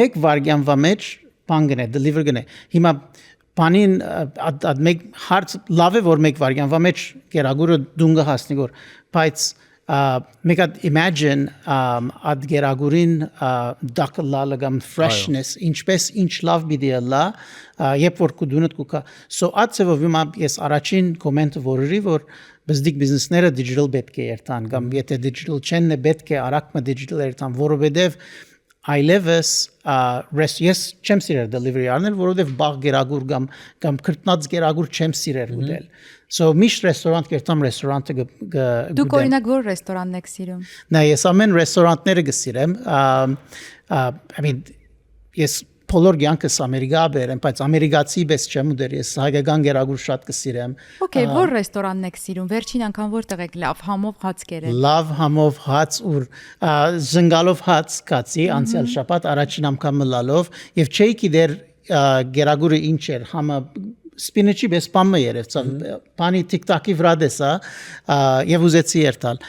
մեկ վարգյանվա մեջ բան գնե, deliver գնե։ Հիմա բանին ադ մեկ հարց լավ է որ մեկ վարգյանվա մեջ գերագուրը դունգը հասնի գոր, բայց մեկ ադ imagine ադ գերագուրին դակլալը կամ freshness ինչպես ինչ լավ բիդի լա երբ որ կդունդ կուկա so ածեվով հիմա ես առաջին կոմենտը որի որ բզդիկ բիզնեսները digital պետք է երթան կամ եթե digital չեն պետք է արագ digital երթան որովհետև այլևս ես չեմ սիրել delivery առնել որովհետև բաղ գերագուր կամ քրտնած գերագուր չեմ սիրել ուտել so միշտ ռեստորանտ կերտամ ռեստորանտը Դուք օրինակ որ ռեստորանն եք սիրում Նա ես ամեն ռեստորանտները գսիրեմ I mean ես բոլոր ցանկս ամերիկա բերեմ, բայց ամերիկացի պես չեմ ուտել, ես հայկական գերագուր շատ կսիրեմ։ Okay, որ ռեստորանն եք սիրում։ Վերջին անգամ որտեղ եք լավ համով հաց կերել։ Լավ համով հաց ուր զնգալով հաց կացի անցյալ շաբաթ առաջին անգամ լալով եւ չէի գիտեր գերագուրը ինչ էր համը spinach-ի պես բամը երևցավ բանի TikTok-ի վրա դեսա եւ ուզեցի երթալ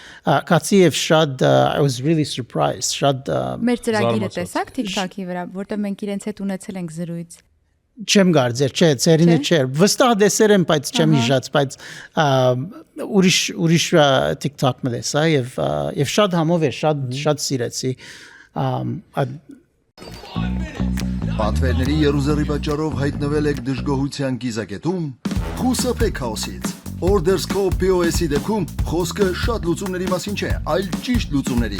կացի եւ շատ I was really surprised շատ Մեր ծրագիրը տեսաք TikTok-ի վրա, որտեղ մենք իրենց հետ ունեցել ենք զրույց։ չեմ գարձեր, չէ, ծերինը չէ։ Վստահ դեսեր եմ, բայց չեմ հիշած, բայց ուրիշ TikTok-ը դեսա եւ շատ համով է, շատ սիրեցի։ Պատվերների երուզերի պատճառով հայտնվել եք դժգոհության կիզակետում, խուսափեք քաոսից։ Ordersco POS-ի դեպքում խոսքը շատ լուծումների մասին չէ, այլ ճիշտ լուծումների։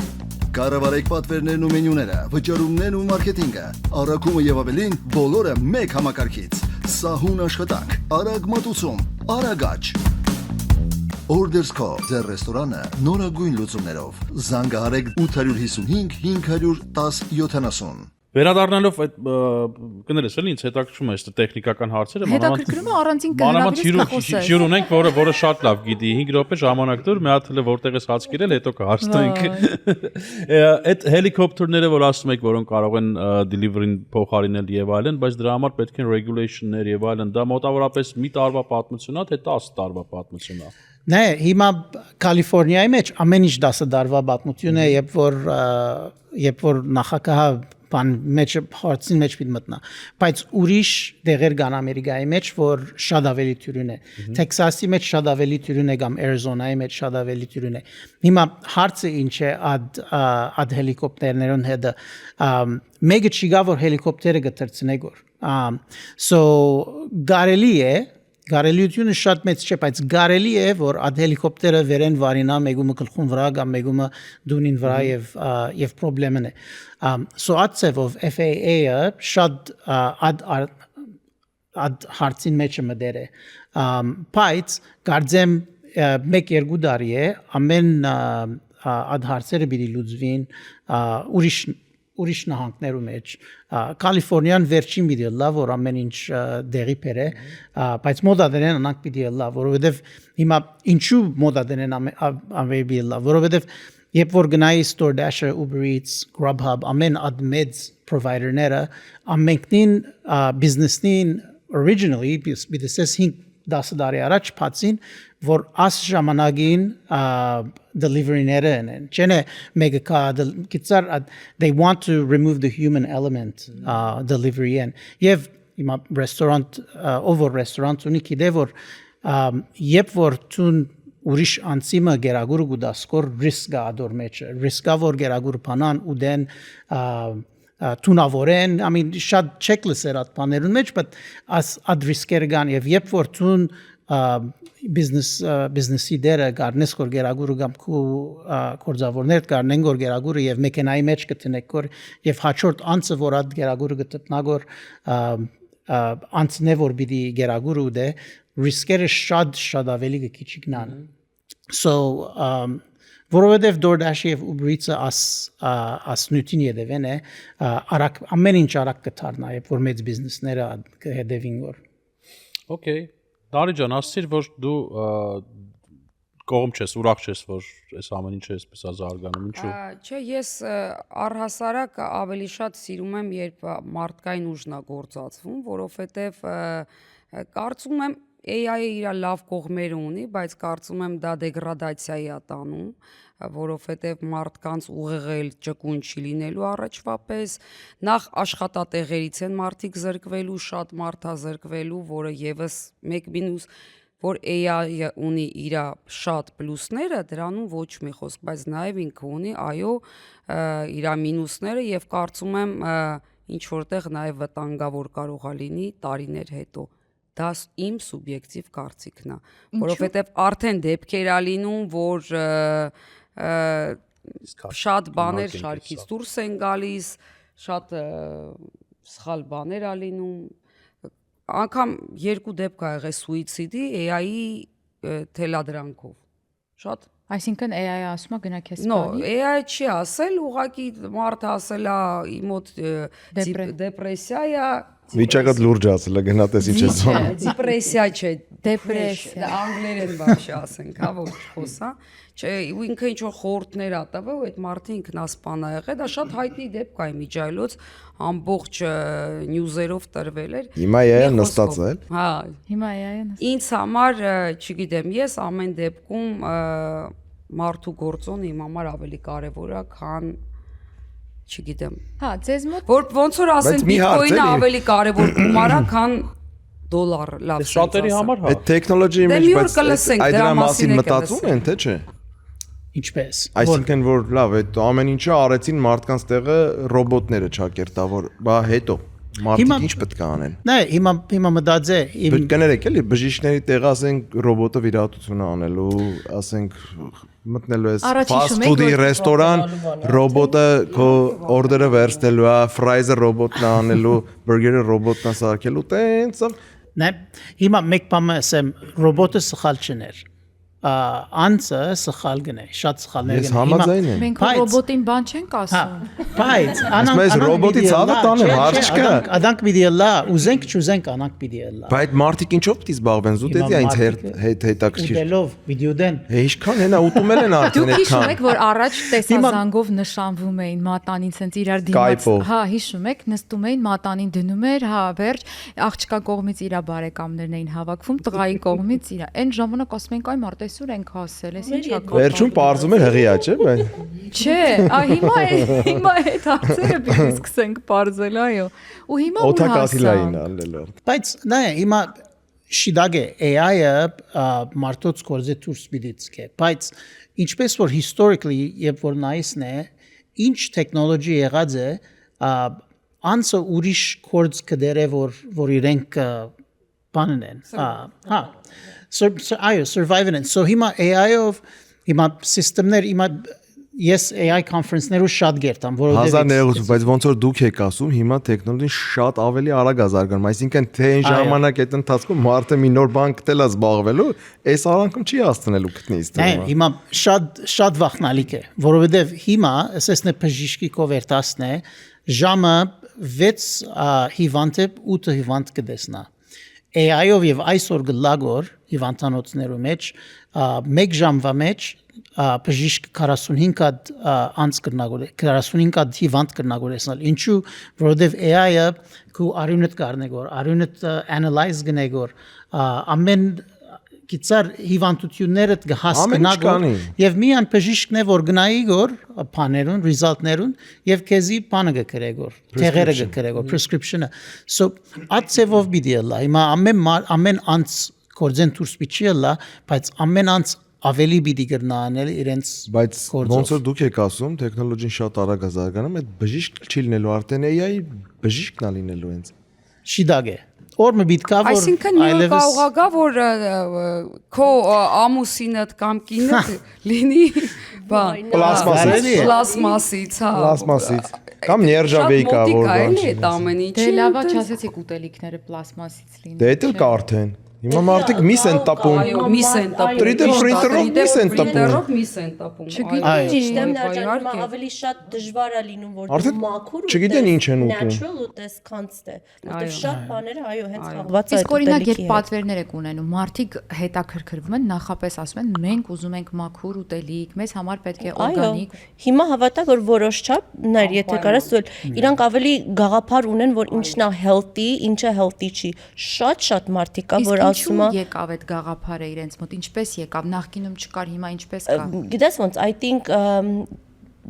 Կառավարեք պատվերներն ու մենյուները, վճարումներն ու մարքեթինգը, առաքումը եւ ավելին բոլորը մեկ համակարգից։ Սահուն աշխատանք, արագ մատուցում, արագաճ։ Ordersco ձեր ռեստորանը նորագույն լուծումներով։ Զանգահարեք 855 510 70։ Վերադառնալով այդ կներես էլի ինձ հետաքրքրում է այս տեխնիկական հարցերը, Հետաքրքրում է առանցին կհրավիրես հյուրունենք, որը շատ լավ գիտի 5 րոպե ժամանակ դուր, մի հատ էլ որտեղ ես հաց կերել, հետո կհարցնենք։ Այդ հելիկոպտերները, որ ասում եք, որոնք կարող են delivery-ին փոխարինել եւ այլն, բայց դրա համար պետք են regulation-ներ եւ այլն, դա մոտավորապես մի տարվա պատմություն է, թե 10 տարվա պատմություն է։ Նե, հիմա Կալիֆոռնիայի մեջ ամեն ինչ 10 տարվա պատմություն է, երբ որ նախագահը բան մեջ հարցին մեջ պիտի մտնա, բայց ուրիշ դեղեր կան Ամերիկայի մեջ, որ շատ ավելի թյուրին է։ Տեքսասի մեջ շատ ավելի թյուրին է կամ Արիզոնայի մեջ շատ ավելի թյուրին է։ Հիմա հարցը ինչ է ad հելիկոպտերներուն հետը մեկը չի գա որ հելիկոպտերը գտրցնե գոր։ So Գարելիությունը շատ մեծ չէ, բայց գարելի է, որ ad հելիկոպտերը վերեն վարինա մեգումը գլխուն վրա կամ մեգումը դունին վրա եւ խնդրեմն է։ So ածևով FAA-ը շատ ad հարցին մեջ մտեր է։ Բայց կարծեմ 1-2 տարի է ամեն ad հարցերը պիտի լուծվին ուրիշ նահանգներու մեջ Կալիֆոռնիան վերջին պիտի լավ որ ամեն ինչ դեղի բերե բայց մոդադենեն անակ պիտի լավ որովհետև հիմա ինչու մոդադենեն ամեն լավ որովհետև երբ որ գնայի DoorDash-ը Uber Eats Grubhub ամեն admeds provider-ները ամենքնին business-նին originally բիզնես 5-10 տարի առաջ փածին որ աս ժամանակին delivery-ները են չենե մեկը կա գիծար they want to remove the human element delivery-ն եւ հիմա restaurant over restaurant ունի գիտե որ երբ որ ցուն ուրիշ անցիմը գերագուրը գուդասկոր ռիսկա ադոր մեջ ռիսկա որ գերագուրը բանան ու դեն թունավորեն I mean շատ checklist-եր at բաներուն մեջ but as ad risk-եր կան եւ երբ որ ցուն business-ի դերը գարնես որ գերագուրը կամ քու կորձավորներ գարնեն որ գերագուրը եւ մեքենայի մեջ կտնեք որ եւ հաջորդ անցը որ ad գերագուրը գտնա որ անցնե որ պիտի գերագուրը ուդե ռիսկերը շատ ավելի կիչիկնան so որովհետև DoorDash-ը եւ Uber Eats-ը as նյութին յետևեն է արագ ամեն ինչ արագ կդառնա երբ որ մեծ բիզնեսները կհետևին որ Okay Դարի ջան ասցիր որ դու կողմ չես ուրախ չես որ այս ամեն ինչը այսպես ազարգանում ինչու Չէ ես առհասարակ ավելի շատ սիրում եմ երբ մարդկային ուժն է գործածվում որովհետև կարծում եմ AI-ը իր լավ կողմերը ունի, բայց կարծում եմ դա դեգրադացիայի է տանում, որովհետև մարդկանց ուղեղել ճկուն չի լինելու առաջվա պես, նախ աշխատատեղերից են մարդիկ զրկվելու, շատ մարդ է զրկվելու, որը եւս մեկ մինուս որ AI-ը ունի իր շատ պլյուսները, դրանում ոչ մի խոսք, բայց նաև ինքը ունի, այո, իր մինուսները եւ կարծում եմ ինչ որտեղ նաև վտանգավոր կարող է լինի տարիներ հետո։ Դա իմ սուբյեկտիվ կարծիքն է, որովհետև արդեն դեպքեր ա լինում, որ շատ բաներ շարքից դուրս են գալիս, շատ սխալ բաներ ա լինում, անգամ երկու դեպք ա եղել սուիցիդի AI-ի թելադրանքով, շատ Այսինքն AI-ը ասում է գնա քեզ No, սպանի։ AI չի ասել, ուղղակի մարդը ասել է իմոտ դեպրեսիա է, Վիճակը լուրջ ասել է գնա տես ինչ է զոն։ դեպրեսիա չէ, Դեպրեսիա։ անգլերեն բաշի ասենք, հա, ոչ խոսա։ Չէ, ու ինքը ինչ որ խորհուրդներ ա տվել, ու այդ մարդը ինքնասպան ա եղել, դա շատ հայտնի դեպք է իմիջայլոց, ամբողջ նյուզերով տրվել էր։ Հիմա AI-ը նստած է, էլ։ Հա, Հիմա AI-ը ինձ համար, չգիտեմ, ես ամեն դեպքում մարդու գործոնը իմ համար ավելի կարևոր է, քան չգիտեմ։ Հա, ձեզ մոտ Որ ոնց որ ասեն Բայց մի հարց Bitcoin-ը էլի։ ավելի կարևոր գումար է, քան դոլար, լավ։ Շատերի համար հա։ Այդ տեխնոլոջիի Դե մեջ մի օր բայց կլսենք, այդ դրա դրա մասին մասին է մտածում կլսենք։ են, թե չէ։ Ինչպես։ Այսինքն որ լավ, այդ ամեն ինչը արեցին մարդկանց տեղը ռոբոտները չակերտավոր, բա հետո մարդիկ Հիմա- ինչ պետք է անեն։ Նա հիմա մտածե իմ Կներեք էլի բժիշկների տեղը ասենք ռոբոտը վիրահատություն անելու, ասենք մտնելու ես Առաջ fast հիշում եք, food-ի որ- ռեստորան, ռոբոտը քո օրդերը վերցնելու է, ֆրայզը ռոբոտն է անելու, բուրգերը ռոբոտն է սարքելու, տենց նայ հիմա մեկ բան ասեմ ռոբոտը սխալ չներ անցը սխալ գնե շատ սխալներ Ես գնե համաձայն եմ։ մենք Բայց- ռոբոտին բան չենք հա ասում։ բայց Ես ռոբոտի ցավը տանը, հարց չկա։ Աданք պիտի լա ուզենք չուզենք անանք պիտի լա Բայց մարդիկ ինչով պիտի զբաղվեն, զուտեցի այնց հետաքրքիր։ ուտելով վիդեոդեն Ինչքան հենա ուտում են արդեն Դուք հիշում այդքան։ եք, որ առաջ տեսազանգով նշանվում էին մատանին, ցենց իրար դիմաց։ Skype-ով։ Հա, հիշում եք, նստում էին մատանին դնում էր, հա, վերջ, աղջկա կողմից իրա բարեկամներն էին հավաքվում, տղայի կողմից իրա։ Այն ժամանակ ասում ենք, այ մարտեսուր ենք հասել, էս ի՞նչ է։ Վերջում parzum էր հղիա, չէ՞, բայց Չէ, հիմա այդ հարցերը պիտի սկսենք բարձել, այո։ Ու հիմա ուր օթակաթիլային հասանք։ անելու։ բայց նայ հիմա շիդագե AI-ը մարդոց կորզե դուրս պիտի բայց ինչպես որ historically երբ որ նայսն է ինչ տեխնոլոգի եղած է անսը ուրիշ կորձ կդերը որ իրենք բանն են հա այո surviving են so հիմա AI-ով հիմա սիստեմներ հիմա ես AI conference-ներու շատ գերտամ Հազար որովհետեւ ներողություն, բայց ոնց որ դուք եք ասում, հիմա տեխնոլոգիան շատ ավելի արագ է զարգանում, այսինքն թե այն Այո։ ժամանակ այդ ընթացքում մարդը մի նոր բան գտելա զբաղվելու, այս արանքում չի հասցնելու գտնի Նայ, իստը։ հիմա շատ վախնալիք է, որովհետև հիմա, ասեսնե բժիշկի կովերտասն է, ժամը 6 հիվանդ է 8 հիվանդ կդեսնա։ AI-ով եւ այսօր գլագոր հիվանդանոցներու մեջ 1 ժամվա մեջ բժիշկ 45 հատ անց կրնագորե 45 հատ հիվանդ կրնագորեսնալ ինչու որովհետև AI-ը քու արյունդ կառնեգոր արյունդ analyze գնեգոր ամեն գիծար հիվանդությունները կհասկանագոր եւ միան բժիշկն է որ գնայի գոր բաներուն result-ներուն եւ քեզի բանը կգրեգոր թեղերը կգրեգոր prescription-ը so ածևով բիդիլա հիմա ամեն անց կորձեն դուրս բիչիլա բայց ամեն անց ավելի պիտի գրնանել իրենց Բայց գործով։ ոնց որ դուք եք ասում, տեխնոլոգիան շատ արագ է զարգանում, այդ բժիշկ չի լինելու, արդեն AI բժիշկն է լինելու հենց։ շիդագ է օրը բիտկա որ Այսինքն մի օր կարող է գա, որ քո ամուսինդ կամ կինդ լինի բան պլաստմասից, հա։ Պլաստմասից կամ նержавейկա որ բան։ բան։ Էլի այդ ամեն ինչը։ Դե լավա չասեցիք ուտելիքները պլաստմասից լինեն։ Դե դա էլ կա արդեն։ Հիմա մարդիկ միս են տապում։ Այո, միս են տապում։ 3D printer-ով միս են տապում։ Printer-ով միս են տապում։ Չգիտեմ, Ճիշտեմ Իհարկե։ դարձյալ ավելի շատ դժվար է լինում որ Արդեն դու մաքուր չգիտեն ինչ են ուտում։ natural ուտես const է որտեղ Այո։ շատ բաները այո հենց կախված է Իսկ օրինակ երբ ուտելիքի հետ։ պատվերներ եք ունենում, մարդիկ հետաքրքրվում են, նախապես ասում են, մենք ուզում ենք մաքուր ուտելիք, մեզ համար պետք է Այո, օրգանիկ։ հիմա հավատա որ որոշ չափ նայր եթե կարաս դու իրանք ավելի գաղափար ունեն որ ինչն է healthy, ինչը healthy չի։ Շատ մարդիկ կա որ ասում Իսկ է եկավ այդ գաղափարը իրենց մոտ, ինչպես եկավ, նախկինում չկար, հիմա ինչպես կա։ գիտես ոնց I think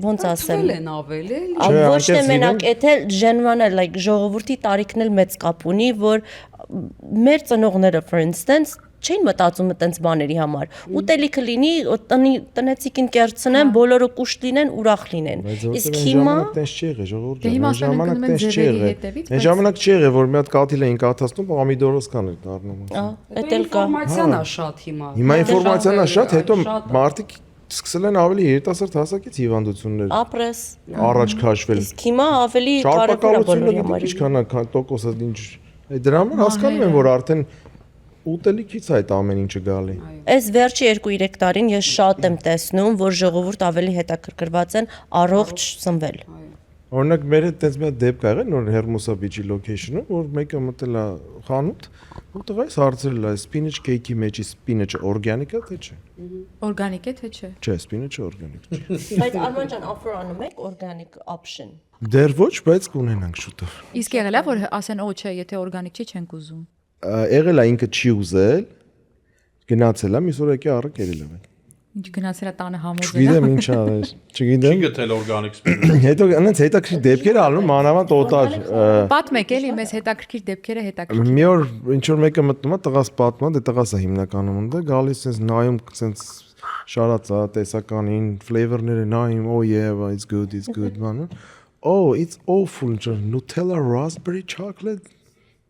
ոնց ասեմ Թվել են ավել էլի։ ոչ թե անկեղծ մենակ էթե ժենվանը like ժողովրդի տարիքն էլ մեծ կապ ունի որ մեր ծնողները for instance չէին մտածում այտենց բաների համար ուտելիքը լինի տնեցիկին կերցնեն բոլորը կուշտ լինեն ուրախ լինեն իսկ հիմա տես չի եղել ժողովուրդ Դե հիմա ասում են գնում են ձևերի հետևից, Այն ժամանակ չի եղել որ մի հատ կաթիլ էին կաթացնում պամիդորոսկան էր դառնում էդ էլ կա Ինֆորմացիան է շատ հիմա։ Հիմա ինֆորմացիան է շատ հետո շատ մարդիկ սկսել են ավելի երիտասարդ հասակից հիվանդություններ ապրես առաջ քաշվել իսկ հիմա ավելի կարևոր է շարունակալությունը բոլորի գիտի համար ինչքան տոկոսը ինչ դրա համար հասկանում են որ արդեն ուտելիքից այդ ամեն ինչը գալի։ Այս վերջի 2-3 տարին ես շատ եմ տեսնում, որ ժողովուրդ ավելի հետաքրքրված են առողջ սնվել։ Օրինակ մեր հետ տես մի հատ դեպք ա եղել նոր Hermosa Beach-ի location-ում, որ մեկը մտել է խանութ, ու տղայից հարցրել է spinach cake-ի մեջի spinach-ը օրգանիկ է թե չէ։ Օրգանիկ է թե չէ։ Չէ, spinach-ը օրգանիկ չէ։ Բայց Արման ջան, offer անում եք organic option։ Դեռ ոչ, բայց կունենանք շուտով։ Իսկ եղել է որ ասեն օ չէ, եթե օրգանիկ չի չենք ուզում։ Եղել է ինքը չի ուզել, գնացել է, միս օր եկի առը կերել է։ Ինչ գնացել է տանը համոզել։ Չգիտեմ ինչ արել, չգիտեմ։ Չի գտել օրգանիկ spinach։ Հետո այնց հետաքրքիր դեպքեր ալնում մանավանդ օտար։ Պատմեք էլի մեզ հետաքրքիր դեպքերը հետաքրքիր։ Մի օր ինչ որ մեկը մտնում է, տղաս պատմում, դե տղաս է հիմնականում ունდა, գալիս sense նայում sense շարած է տեսականին, flavor-ները նայում, oh yeah, it's good, man. Oh, it's awful, Nutella raspberry chocolate.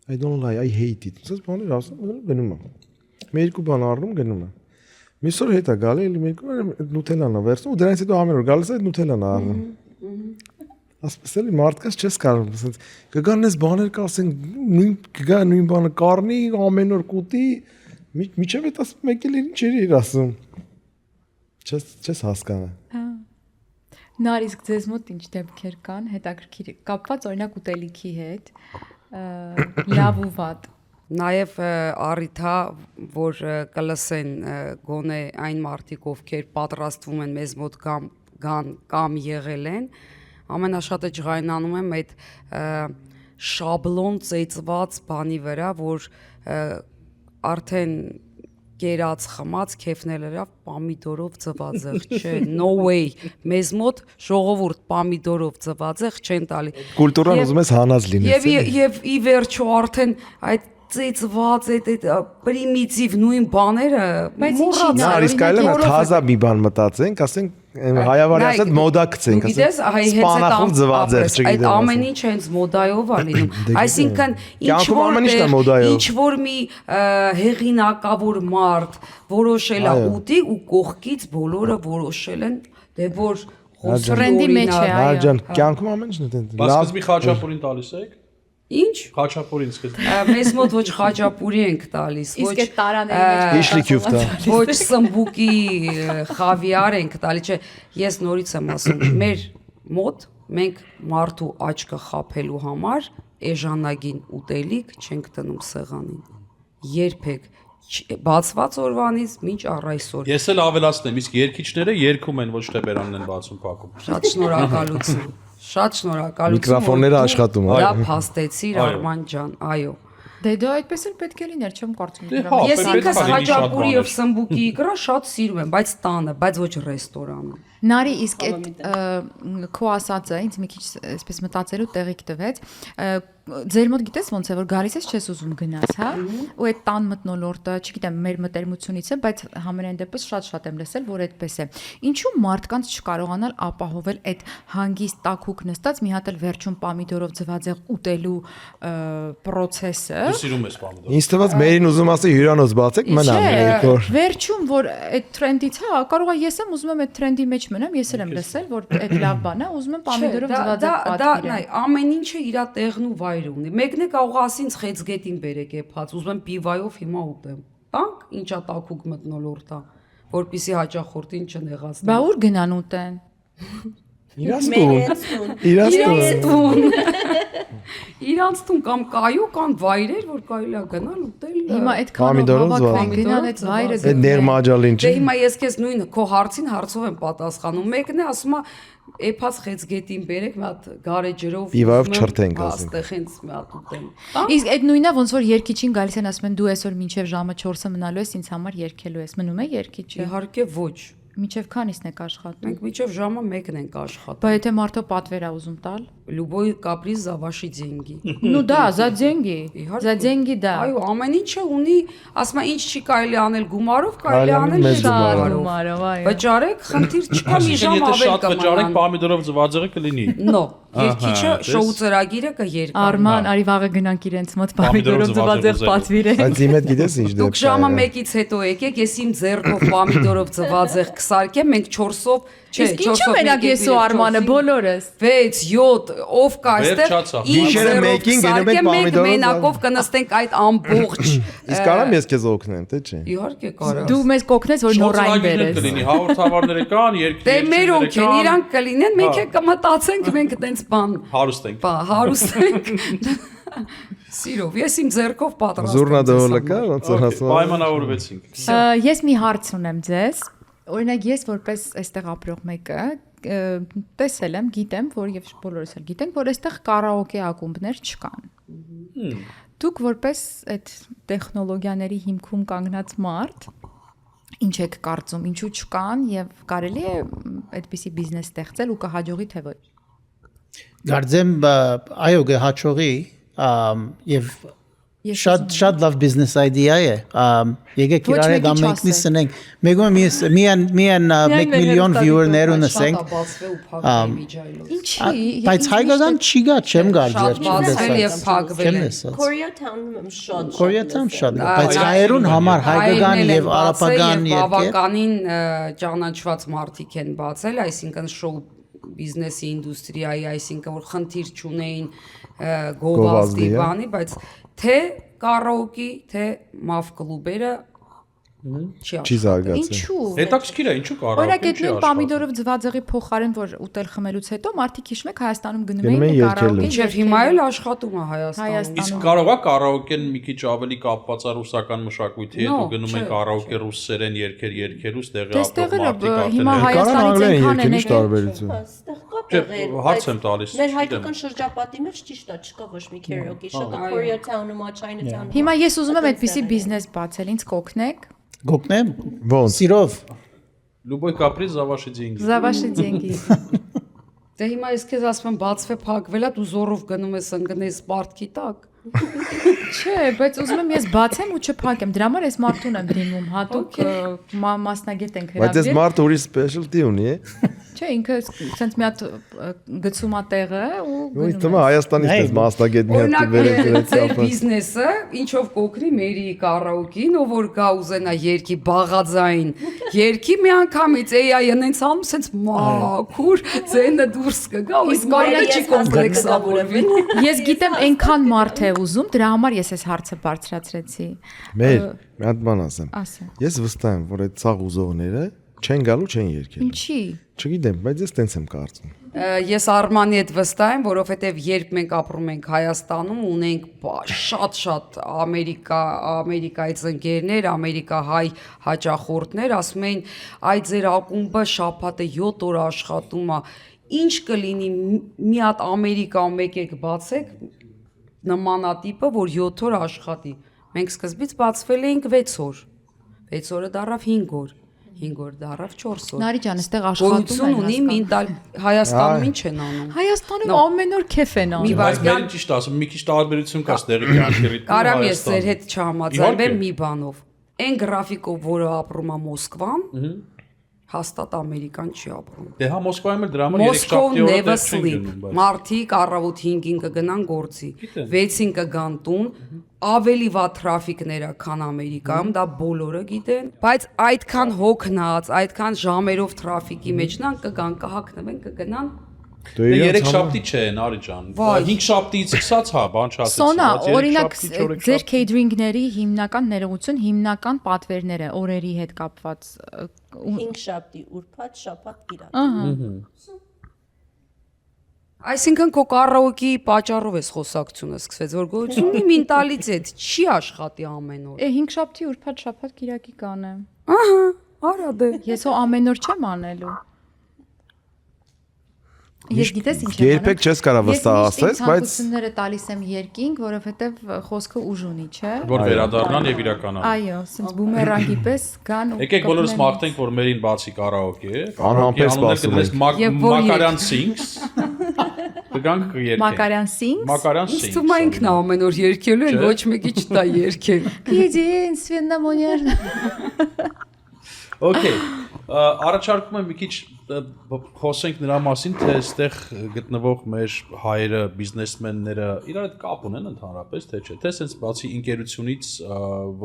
I don't like, I hate it. Sense բաներ ասում, գնում է։ Մի երկու բան առնում գնում է։ Միսոր հետ է գալի, մեկը Nutella-ն է վերցնում, ու դրանից հետո ամեն օր գալիս է Nutella-ն է առնում։ Ասես էլի մարդկաց չես կարող, ասես կգան այս բաներ կասեն, նույն կգա նույն բանը կառնի, ամեն օր կուտի, միջև այդ ասում մեկ էլ ինչ էր ասում։ Չես հասկանում։ Նար իսկ ձեզ մոտ ինչ դեպքեր կան հետաքրքիր կապված օրինակ ուտելիքի հետ, լավ ու վատ։ Նաև առիթա, որ կլսեն գոնե այն մարդիկ, ովքեր պատրաստվում են մեզ մոտ կամ եղել են, ամենաշատը ջղայնանում եմ այդ շաբլոն ծեծված բանի վրա, որ արդեն կերած խմած քեֆնելերով պամիդորով ծվածեղ, չէ, no way, մեզ մոտ ժողովուրդ պամիդորով ծվածեղ չեն տալի։ Կուլտուրան ուզում ես հանած լինես։ Եվ ի վերջո արդեն այդ ծեծված այդ պրիմիտիվ նույն բաները մոռացա։ Իսկ այլն է թազա մի բան մտածենք, ասենք հայավարի ասած մոդա գցենք, ասենք սպանախով ձվածեղ, չգիտեմ։ Այդ ամեն ինչ հենց մոդայով է լինում։ Այսինքն ինչ որ մի հեղինակավոր մարդ որոշել է ուտի ու կողքից բոլորը որոշել են, դե որ տրենդի մեջ է, այո։ Ջան, կյանքում ամեն ինչն է տենց։ Բայց սկզբի խաչապուրին տալիս եք։ Ինչ։ Խաչապուրին սկզբի։ Մեզ մոտ ոչ խաչապուրի ենք տալիս, ոչ Իսկ այդ տարաների մեջ Իշլիքյուվ տա։ ոչ սմբուկի խավիար ենք տալի, չէ, ես նորից եմ ասում, մեր մոտ մենք մարդու աչքը խափելու համար էժանագին ուտելիք չենք տնում սեղանին։ Երբեք բացված օրվանից մինչ առ այսօր։ Ես էլ ավելացնեմ, իսկ երկիչները երգում են, ոչ թե բերանն են բացում փակում։ Շատ շնորհակալություն։ Շատ շնորհակալություն։ Միկրոֆոնները աշխատում, այո։ Դա փաստեցիր Արման ջան, այո։ Դե դա այդպես էլ պետք է լիներ, չեմ կարծում։ Ես ինքս խաչապուրի եւ սմբուկի իկրա շատ սիրում եմ, բայց տանը, բայց ոչ ռեստորանում։ Նարի իսկ այդ քո ասածը ինձ մի քիչ այսպես մտածելու տեղիք տվեց։ Ձեր մոտ գիտես ոնց է որ գալիս ես չես ուզում գնաս, հա? Ու այդ տան մտնոլորտը, չգիտեմ, մեր մտերմությունից է, բայց համենայն դեպս շատ եմ լսել, որ այդպես է։ Ինչու մարդկանց չկարողանալ ապահովել այդ հանգիստ տաքուկ նստած մի հատ էլ վերջում պամիդորով ձվածեղ ուտելու process-ը։ Դու սիրում ես պամիդոր։ Ինձ թվաց մերին ուզում ասի հյուրանոց բացեք, մնամ երկու օր։ Վերջում որ այդ տրենդից, հա, կարող է ես եմ ուզում եմ այդ տրենդի մեջ մնամ, ես էլ եմ լսել, որ այդ լավ բան է, ուզում եմ պամիդորով ձվածեղ պատվիրել։ Դա ամեն ինչը իր տեղն ու վայրը ունի։ Մեկն է կարող ասի ինձ խեցգետին բերեք եփած, ուզում եմ պիվայով հիմա ուտեմ։ Տանք, ինչա տաքուկ մտնոլորտ է, որպեսի հաճախորդին չնեղացնի։ Բա ուր գնան ուտեն։ Իրանց տուն կամ կայու կան վայրեր, որ կարելի է գնալ ուտել։ Հիմա այդքան հավաքվեն, գնան այդ վայրը Այդ ներմաջալին Դե չի։ հիմա ես քեզ նույն քո հարցին հարցով եմ պատասխանում։ Մեկն է ասում է էփած խեցգետին բերեք մի հատ գարեջրով Պիվայով չրթենք, ասենք։ Աստեղ հենց մի հատ ուտեմ։ Իսկ այդ նույնը ոնց որ երկիչին գալիս են ասում են դու այսօր մինչև ժամը 4-ը մնալու ես ինձ համար երկելու ես։ Մնում է երկիչը։ Իհարկե ոչ։ Մինչև քանիսն եք աշխատում։ Մենք մինչև ժամը 1-ն ենք աշխատում։ Բա եթե մարդը պատվեր է ուզում տալ։ Любой каприз за ваши деньги։ Ну да, за деньги։ За деньги да։ Այո, ամեն ինչը ունի, ասում եմ, ինչ չի կարելի անել գումարով, կարելի անել մեծ գումարով։ այո։ Վճարեք, խնդիր չկա, մի ժամ Եթե ավել շատ վճարեք կմնան։ պամիդորով ձվածեղը կլինի։ No, Երկիչը շոու ծրագիրը կերկա։ Արման, արի վաղը գնանք իրենց մոտ պամիդորով ձվածեղ պատվիրենք։ Բայց իմ հետ գիտես ինչ դեպք։ Դուք ժամը 1-ից հետո եկեք, ես իմ ձեռքով պամիդորով ծվածեղ կսարքեմ, մենք 4-ով, չէ, Իսկ ինչու մենակ ես ու Արմանը բոլորս։ 6, 7, ով կա այստեղ։ Գիշերը մեկին գնում ենք պամիդորով մենակով կնստենք այդ ամբողջ։ Իսկ կարամ ես քեզ օգնեմ, թե չէ։ Իհարկե կարա։ Դու մեզ կօգնես, որ նորային բերես։ կլինի, հաղորդավարները կան, Դե մերոնք են, իրանք կլինեն, մենք էլ կմտածենք, մենք այտենց բան։ հարուստ ենք։ Բա, հարուստ ենք։ Սիրով, ես իմ ձեռքով պատրաստ եմ։ Զուրնադոլը կա, ոնց որ ասում։ Պայմանավորվեցինք։ Ես մի հարց ունեմ ձեզ։ Օրինակ ես որպես այստեղ ապրող մեկը տեսել եմ, գիտեմ, որ եւ բոլորս էլ գիտենք, որ այստեղ կարաոկե ակումբներ չկան։ Դուք որպես այդ տեխնոլոգիաների հիմքում կանգնած մարդ ինչ եք կարծում, ինչու չկան եւ կարելի է այդպիսի բիզնես ստեղծել ու կհաջողի թե ոչ։ Գարձեմ այո գհաճողի եւ շատ լավ բիզնես այդեա է եկեք իրար հետ ամենքն սնենք մեգում միան 1 միլիոն վյուերներ ունենք Ինչի։ բայց հայկական չի գա չեմ գարձել բացվել եւ փակվել է։ Koreatown-ում շատ Koreatown շատ բայց հայերուն համար հայկական եւ արաբական երկեր բավականին ճանաչված մարդիկ են բացել, այսինքն շոու բիզնեսի ինդուստրիայի, այսինքն որ խնդիր չունեին գովազդի բանի, բայց թե կարաոկի, թե մաֆ կլուբերը Չի զարգացել։ Ինչու։ Հետաքրքիր է, ինչու կարա։ Օրինակ այդ նույն պամիդորով ձվածեղի փոխարեն որ ուտել խմելուց հետո մարդիկ հիշում եք Հայաստանում գնում էին կարաոկե։ Ինչեւ հիմա էլ աշխատում է Հայաստանում։ Իսկ կարող է կարաոկեն մի քիչ ավելի կապված է ռուսական մշակույթի հետ ու գնում են կարաոկե ռուսերեն երգեր երգելու, ստեղի ապրող մարդիկ արդեն։ Հիմա Հայաստանից այնքան են եկել։ տարբերություն։ Հարց եմ տալիս։ Մեր հայկական շրջապատի մեջ ճիշտ է, չկա ոչ մի karaoke, շատ է Koreatown-ում, Chinatown-ում։ Հիմա ես ուզում եմ այդպիսի բիզնես բացել, ինձ կօգնեք։ գոկնեմ Ոնց։ սիրով Любой каприз за ваши деньги։ За ваши деньги։ Դե հիմա ես քեզ ասում եմ բացվե փակվելա, դու զորով գնում ես ընկնես պարտքի տակ։ Չէ, բայց ուզում եմ ես բացեմ ու չփակեմ։ Դրա համար ես մարդուն եմ դիմում, հատուկ մասնագետ ենք Բայց այս հրավիրել։ մարդը ուրիշ specialty ունի, է։ Չէ, ինքը սենց մի հատ գցում է տեղը ու Ույս թվում է Հայաստանից դες մասնագետ մի հատ Օրինակ վերել ձեր բիզնեսը ինչով կօգնի մերի կարաոկին, ով որ գա ուզենա երկի բաղաձայն, երկի մի անգամից AI-ն հենց անում սենց մաքուր ձենը դուրս կգա, ու իսկ կարելի չի կոմպլեքսավորվի։ ես գիտեմ այնքան մարդ է ուզում, դրա համար ես այս հարցը բարձրացրեցի։ Մեր մի հատ բան ասեմ։ Ասա։ Ես վստահ եմ, որ այդ ցաղ ուզողները չեն գալու, չեն երկել։ Ինչի։ Չգիտեմ, բայց ես տենց եմ կարծում։ Ես Արմանի հետ վստահ եմ, որովհետև երբ մենք ապրում ենք Հայաստանում, ունենք շատ Ամերիկայից ընկերներ, ամերիկահայ հաճախորդներ, ասում են, այ ձեր ակումբը շաբաթը 7 օր աշխատում է, ինչ կլինի մի հատ Ամերիկայում եկեք բացեք նմանատիպը, որ 7 օր աշխատի։ Մենք սկզբից բացվել էինք 6 օր։ 6 օրը դառավ 5 օր։ 5 օր դառավ 4 օր։ Նարի ջան, այստեղ աշխատում են։ ունի մինտալ Հայաստանում ինչ են անում։ Հայաստանում ամեն օր քեֆ են անում։ Բայց մերին ճիշտ ասում, մի քիչ տարբերություն կա ստեղի կյանքի ռիթմի։ Կարամ ես ձեր հետ չհամաձայնվեմ մի բանով։ Այն գրաֆիկով, որը ապրում է Մոսկվան, հաստատ Ամերիկան չի ապրում։ Դե հա Մոսկվայում էլ դրա համար 3 Moscow շաբթի օրը never չեն sleep։ գնում, բայց Մարդիկ առավոտ 5-ին կգնան գործի, 6-ին կգան տուն, ավելի վատ տրաֆիկներ է, քան Ամերիկայում, դա բոլորը գիտեն, բայց այդքան հոգնած, այդքան ժամերով տրաֆիկի մեջնան կգան, կհագնվեն, կգնան։ Դե 3 շաբթի չէ, Նարի ջան։ 5 շաբթից սկսած հա, բան չասեցի։ Սոնա, օրինակ ձեր քեյթրինգների հիմնական ներողություն, հիմնական պատվերները օրերի հետ կապված 5 շաբթի, ուրբաթ, շաբաթ, կիրակ։ Այսինքն քո կարաոկի պատճառով էս խոսակցությունը սկսվեց, որ գոյություն ունի մենտալիտետ, չի աշխատի ամեն օր։ 5 շաբթի, ուրբաթ, շաբաթ, կիրակի կանեմ։ Ահա, արա դե։ Ես հո ամեն օր չեմ անելու։ Ես գիտես ինչ եմ Երբեք չես կարող վստահ ասես, բայց ցանկությունները տալիս եմ երկինք, որովհետև խոսքը ուժ ունի, չէ։ Որ վերադառնան եւ իրականան։ Այո, ասենց բումերանգի պես գան ու Եկեք բոլորս մաղթենք, որ մերին բացի կարաոկե։ Անհամբեր սպասում ենք։ Մակարյան Sings։ Կգանք երկենք։ Մակարյան Sings։ Մակարյան Ինձ Sings։ թվում է ինքն է ամեն օր երկելու են, ոչ մեկի չտա երկել։ Գիդին Սվեննամոնյար։ Okay։ Առաջարկում եմ մի քիչ խոսենք նրա մասին, թե այստեղ գտնվող մեր հայերը, բիզնեսմենները իրար հետ կապ ունեն ընդհանրապես, թե չէ։ Թե sense բացի ընկերությունից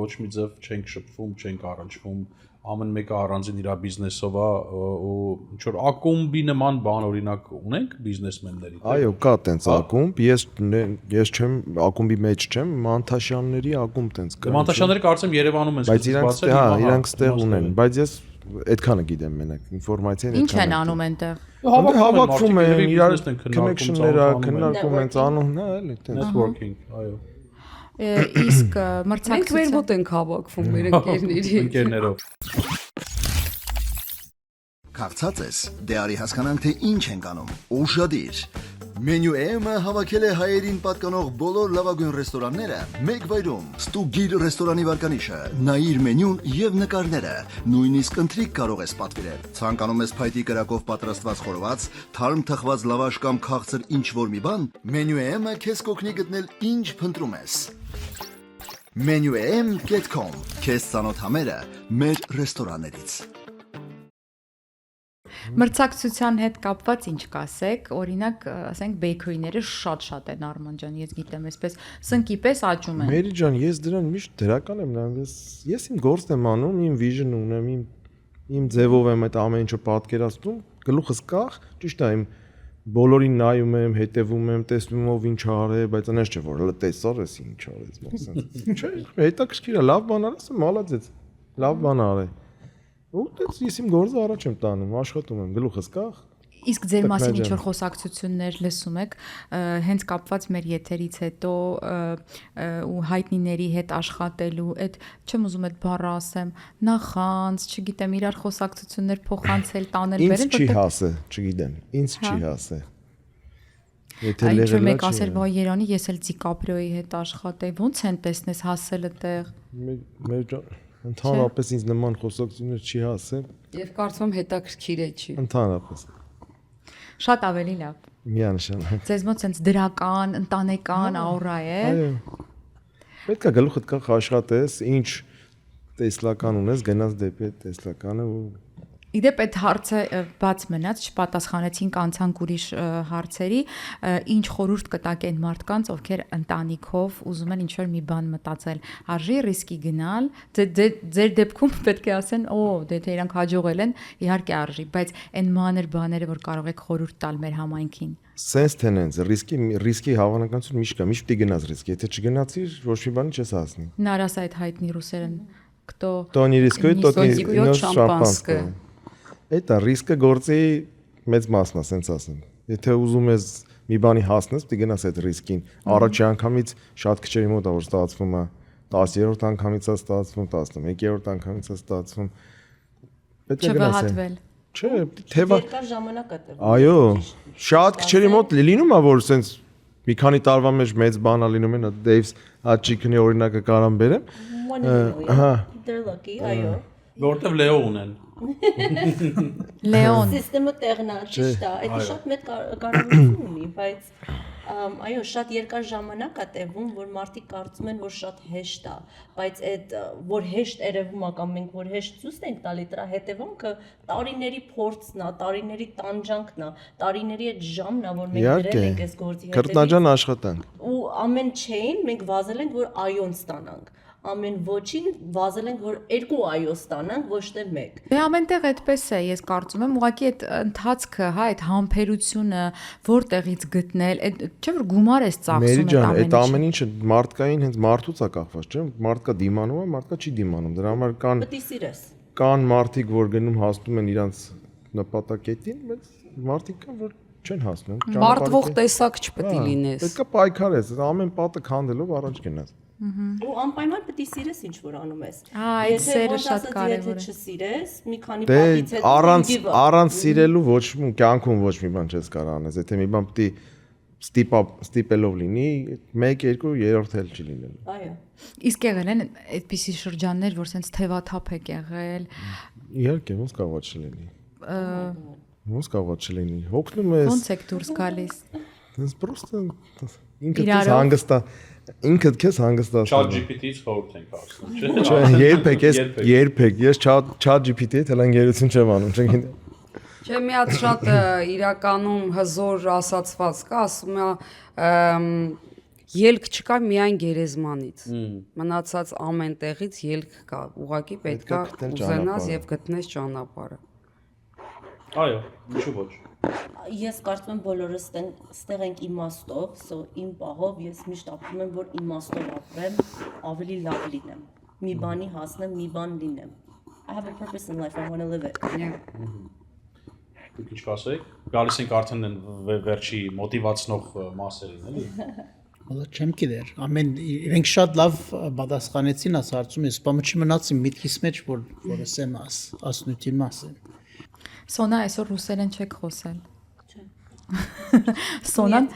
ոչ մի ձև չենք շփվում, չենք առնչվում, ամեն մեկը առանձին իր բիզնեսով է ու ինչ որ ակումբի նման բան օրինակ ունենք բիզնեսմենների։ Այո, կա տենց ակումբ, ես չեմ ակումբի մեջ չեմ, Մանթաշյանների ակումբ տենց կա։ Մանթաշյանները կարծեմ Երևանում են բայց իրանք ստեղ ունեն, բայց ես այդքանը գիտեմ մենակ, ինֆորմացիան Ինչ են անում այնտեղ։ հավաքվում են, իրար connection-ները քննարկում են, անում, հա, էլի տենց networking, այո։ Իսկ Մենք մրցակցության մեր մոտ ենք հավաքվում մեր ընկերների։ Ընկերներով։ Կարծած ես, դե արի հասկանանք թե ինչ ենք անում։ Ուշադիր։ Մենյու M-ը հավաքել է հայերին պատկանող բոլոր լավագույն ռեստորանները մեկ վայրում։ Ստուգիր ռեստորանի վարկանիշը, նայիր մենյուն եւ նկարները, նույնիսկ ընթրիք կարող ես պատվիրել։ Ցանկանում ես փայտի կրակով պատրաստված խորոված, թարմ թխված լավաշ կամ քաղցր ինչ-որ մի բան, Մենյու M-ը քեզ կօգնի գտնել ինչ փնտրում ես։ menuem.com Քեզ ծանոթ համերը մեր ռեստորաններից։ մրցակցության հետ կապված ինչ կասեք, օրինակ, ասենք բեյքերիները շատ են Արման ջան, ես գիտեմ, այսպես սնկի պես աճում են։ Մերի ջան, ես դրան միշտ դրական եմ նայում, ես իմ գործն եմ անում, իմ vision ունեմ, իմ ձևով եմ այդ ամեն ինչը պատկերացնում, գլուխս կախ, ճիշտ է, իմ բոլորին նայում եմ, հետևում եմ, տեսնում ով ինչ արել, բայց այնպես չէ, որ տեսար ես ինչ արեց, մասնաց։ Չէ, հետաքրքիր է, լավ բան արես, մալացեց, լավ բան արել։ Ու դες ես իմ գործը առաջ եմ տանում, աշխատում եմ, գլուխս կախ։ Իսկ ձեր մասին ինչ որ խոսակցություններ լսում եք, հենց կապված մեր եթերից հետո ու հայտնիների հետ աշխատելու, այդ չեմ ուզում այդ բառը ասեմ, նախանց, չգիտեմ, իրար խոսակցություններ փոխանցել, տանել բերել, Ինձ չի հասե, չգիտեմ, ինձ չի հասե։ Եթե Այո, լեղել մեկ ասել, վայ Երանի, ես էլ Դիկապրիոյի հետ աշխատեի, ոնց են տեսնես հասել այդտեղ։ մեր ընդհանրապես ինձ նման խոսակցություններ չի հասել։ Եվ կարծում եմ հետաքրքիր է չի։ Ընդհանրապես։ Շատ ավելի լավ։ Միանշանակ։ Ձեզ մոտ sense դրական, ընտանեկան աուրա է։ Այո։ Պետք է գլուխդ կախ աշխատես, ինչ տեսլական ունես, գնաս դեպի այդ տեսլականը ու Իդեպ այդ հարցը բաց մնաց, չպատասխանեցինք անցանք ուրիշ հարցերի, ինչ խորհուրդ կտակ այն մարդկանց, ովքեր ընտանիքով ուզում են ինչ-որ մի բան մտածել, արժի ռիսկի գնալ, ձեր դեպքում պետք է ասեն, դե թե իրանք հաջողել են, իհարկե արժի, բայց այն մանր բաները, որ կարող եք խորհուրդ տալ մեր համայնքին։ sense tenants, ռիսկի հավանականություն միշտ կա, միշտ պիտի գնաս ռիսկի, եթե չգնացիր, ոչ մի բանի չես հասնի։ Նարաս այդ հայտնի ռուսերեն, кто не рискует, тот не пьет шампанское։ Էտա ռիսկը գործի մեծ մասն է, ասենց ասեմ։ Եթե ուզում ես մի բանի հասնես, պիտի գնաս այդ ռիսկին։ Առաջի անգամից շատ քչերի մոտ է որ ստացվում է, 10-րդ անգամից է ստացվում, 11-րդ անգամից է ստացվում։ Պետք է գնաս։ չվհատվել։ Չէ, թեվա։ Երկար ժամանակ է տևում։ Այո, շատ քչերի մոտ լինում է որ ասենց մի քանի տարվա մեջ մեծ բան է լինում են, Dave's Hot Chicken-ի օրինակը կարամ բերեմ։ Ահա։ They're lucky, այո։ Որտեվ Լեո ունեն։ Լեոն Սիստեմը տեղնա, ճիշտ է, դա շատ մեծ կարևորություն ունի, բայց այո, շատ երկար ժամանակ է տևում, որ մարդիկ կարծում են, որ շատ հեշտ է, բայց այդ որ հեշտ երևում է կամ մենք որ հեշտ ցույց ենք տալի, դրա հետևանքը տարիների փորձն է, տարիների տանջանքն է, տարիների այդ ժամն է, որ մենք դրել ենք այս գործի հետևից։ Կրտնաջան աշխատանք։ Ու ամեն չէին մենք վազել ենք, որ այոն ստանանք։ Ամեն ոչին վազել ենք, որ 2 այո ստանանք, ոչ թե 1։ Դե ամենտեղ այդպես է, ես կարծում եմ, ուղղակի այդ ընթացքը, հա, այդ համբերությունը որտեղից գտնել, այդ չէ՞ որ գումար ես ծախսում այդ ամեն ինչը մարդկային հենց մարդուց է կախված, չէ՞։ Մարդկա դիմանում է, մարդկա չի դիմանում։ Դրա համար Պետք է սիրես։ կան մարդիկ, որ գնում հասնում են իրանց նպատակետին, բայց մարդիկ կան, որ չեն հասնում։ Մարտվող տեսակ չպետք է լինես։ Պետք է պայքարես, ամեն պատը քանդելով առաջ գնաս։ Ու անպայման պետք է սիրես ինչ որ անում ես։ Այդ սերը շատ կարևոր է։ Եթե չսիրես, մի քանի Դե պատից հետո առանց սիրելու ոչ մի կյանքում ոչ մի բան չես կարող անես։ Եթե մի բան պետք է ստիպելով լինի, 1-2-3 էլ չի լինելու։ Այո։ Իսկ եղել են այդպիսի շրջաններ, որ sense թևաթափ եք եղել։ Իհարկե, ոնց կարող է չլինի։ Ոնց կարող է չլինի։ Հոգնում ես։ Ոնց եք դուրս գալիս։ Դες պրոստը ինքդ քեզ հանգստացնում։ ChatGPT-ից խորհուրդ ենք ասում, չէ՞։ Չէ, երբեք ես ChatGPT-ից հելանգերություն չեմ անում, չգիտեմ։ Չէ, մի հատ շատ իրականում հզոր ասացված կա, ասում է ելք չկա միայն գերեզմանից։ Մնացած ամեն տեղից ելք կա։ Ուղղակի պետքա ուզենաս եւ գտնես ճանապարհը։ Այո, ինչու ոչ։ Ես կարծում եմ բոլորս ստեղ ենք իմաստով, so իմ պահով ես միշտ ապրում եմ, որ իմաստով ապրեմ, ավելի լավ լինեմ։ Մի բանի հասնեմ, մի բան լինեմ։ I have a purpose in life, I want to live it. Դուք ինչ կասեք։ Գալիս ենք արդեն վերջի մոտիվացնող մասերին, էլի։ Հələ չեմ գիտեր։ Ամեն իրենք շատ լավ պատասխանեցին աս հարցում, ես բամը չմնացի միտքիս մեջ, որ ասեմ ասնույթի մասին։ Սոնա այսօր ռուսերեն չեք խոսել։ Սոնան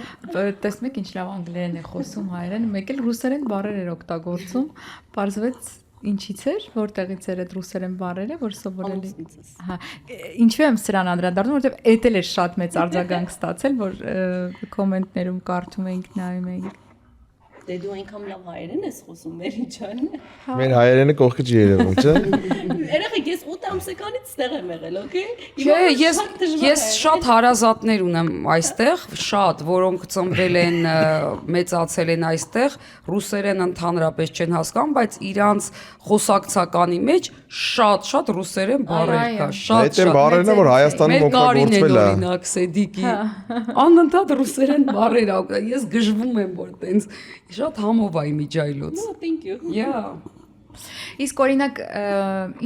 տեսնում եք ինչ լավ անգլերեն է խոսում հայերեն, մեկ էլ ռուսերեն բառեր էր օգտագործում, պարզվեց ինչից էր, որտեղից էր այդ ռուսերեն բառերը, որ սովորելի։ Հա, ինչու եմ սրան անդրադառնում, որովհետև էդ էլ է շատ մեծ արձագանք ստացել, որ կոմենտներում կարդում էինք, նայում էինք։ Դե դու այնքան լավ հայերեն ես խոսում, Մերի ջան։ Մեր հայերենը կողքը չի երևում, չէ։ Երեք ես 8 ամսեկանից ստեղ եմ եղել, okay։ Չէ, ես շատ հարազատներ ունեմ այստեղ, շատ, որոնք ծնվել են, մեծացել են այստեղ, ռուսերեն ընդհանրապես չեն հասկանում, բայց իրանց խոսակցականի մեջ շատ ռուսերեն բառեր կա, շատ։ Այդ բառերն որ Հայաստանում օգտագործվել է։ Օրինակ Սեդիկի անընդհատ ռուսերեն բառեր ա, ես գժվում եմ, որ տենց շատ համով է իմիջայլոց։ No, thank you. Yeah. Իսկ օրինակ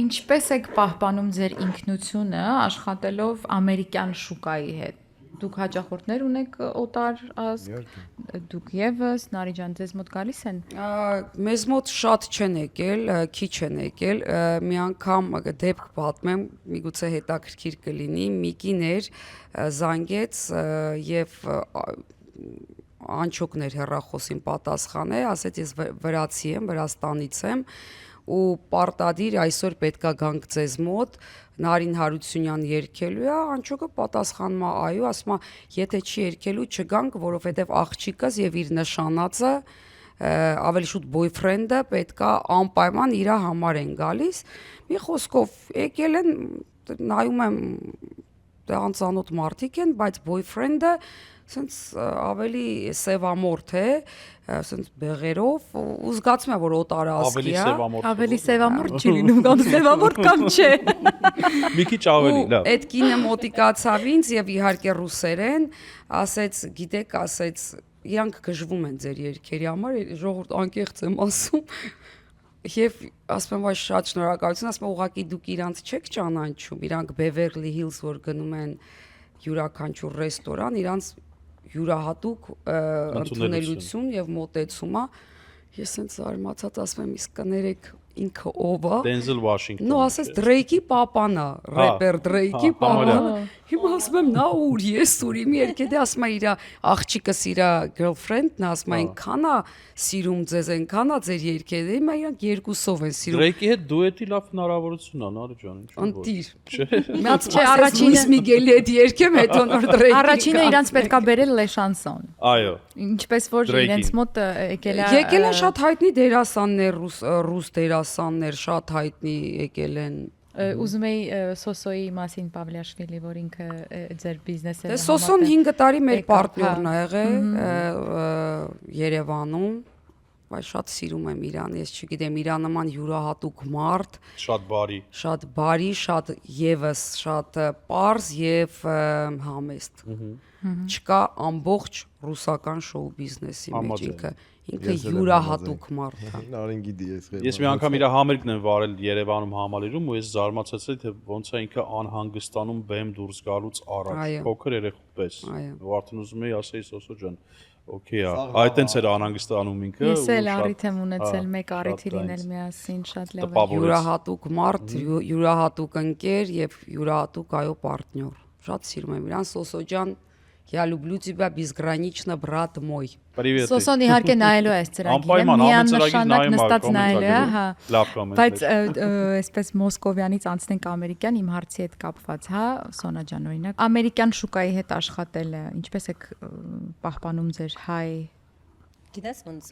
ինչպես եք պահպանում ձեր ինքնությունը աշխատելով ամերիկյան շուկայի հետ։ Դուք հաճախորդներ ունեք օտար ազգ, դուք եւս Նարի ջան ձեզ մոտ գալիս են։ Մեզ մոտ շատ չեն եկել, քիչ են եկել, մի անգամ դեպք պատմեմ, միգուցե հետաքրքիր կլինի, մի կիներ զանգեց եւ անչոկներ հեռախոսին պատասխան է, ասեց ես վրացի եմ, Վրաստանից եմ ու պարտադիր այսօր պետքա գանք ձեզ մոտ Նարին Հարությունյան երգելու է, անչոկը պատասխանում է այո, ասում է եթե չի երգելու չգանք, որովհետև աղջիկս եւ իր նշանածը ավելի շուտ boyfriend-ը պետքա անպայման իր համար են գալիս։ Մի խոսքով եկել են, նայում եմ անծանոթ մարդիկ են, բայց boyfriend-ը սենց ավելի սևամորթ է, սենց բեղերով ու զգացում է որ օտար ազգի է, ավելի սևամորթ չի լինում, կամ սևամորթ կամ չէ։ Մի քիչ ավելի, լավ։ Այդ կինը մոտիկացավ ինձ եւ իհարկե ռուսերեն, ասեց, գիտեք, ասեց, իրանք գժվում են ձեր երգերի համար, ժողովուրդ անկեղծ եմ ասում։ Եվ ասում եմ, այ շատ շնորհակալություն, ասում եմ, ուղղակի դուք իրանց չեք ճանաչում, իրանք Beverly Hills որ գնում են յուրաքանչյուր ռեստորան, իրանց յուրահատուկ ընդունելություն եւ մոտեցում է։ Ես ինձ արմացած ասում եմ, իսկ կներեք ինքը ով է։ Դենզել Վաշինգտոն։ No, ասես Դրեյքի պապան է, рэպեր Դրեյքի պապան։ Հիմա ասում եմ, նա ուր, ես ուր, իմ երկեդե ասում է իր աղջիկս իր girlfriend-ն, ասում է, այնքան է սիրում ձեզ, այնքան է ձեր երկեդե, հիմա իրանք երկուսով են սիրում։ Դրեյքի հետ դուետի լավ հնարավորություն է, Նարի ջան, ինչու՞ ոչ։ Ընտիր։ Չէ։ Միած չէ, առաջինը Միգելի հետ երկեմ, հետո նոր Դրեյքի։ Առաջինը իրանց պետքա բերել Լեշանսոն։ Այո։ Ինչպես որ իրենց մոտ եկել է Եկել են շատ հայտնի դերասաններ, ռուս դերասաններ, շատ հայտնի եկել են։ Ուզում էի Սոսոյի մասին Պավլիաշվիլի, որ ինքը ձեր բիզնեսը։ Դե Սոսոն 5 տարի մեր պարտներն ա եղել Երևանում, բայց շատ սիրում եմ իրան, ես չգիտեմ, իրա նման յուրահատուկ մարդ, Շատ բարի, շատ եւս շատ պարզ եւ համեստ։ Չկա ամբողջ ռուսական շոու բիզնեսի մեջ ինքը յուրահատուկ մարդ է։ Նարին գիտի ես։ Ես մի անգամ իր համերգն եմ վարել Երևանում համալիրում ու ես զարմացածի թե ոնց է ինքը անհանգստանում բեմ դուրս գալուց առաջ, փոքր երեխու պես։ Ու արդեն ուզում էի ասեի Սոսո ջան, օքեյ է։ Այդ տենց էր անհանգստանում ինքը։ Ես էլ առիթ եմ ունեցել մեկ առիթի լինել միասին, շատ լավ է։ Յուրահատուկ մարդ, յուրահատուկ ընկեր եւ յուրահատուկ այո պարտներ։ Շատ սիրում եմ իրան, Սոսո ջան, я люблю тебя безгранично, брат мой։ Սոսոն իհարկե նայելու է այս ծրագիրը, միանշանակ նստած նայելու է, հա։ Լավ կոմենտ։ Բայց այսպես Մոսկովյանից անցնենք ամերիկյան, իմ հարցի հետ կապված, հա, Սոնա ջան, օրինակ, ամերիկյան շուկայի հետ աշխատելը, ինչպես եք պահպանում ձեր հայ Գիտես ոնց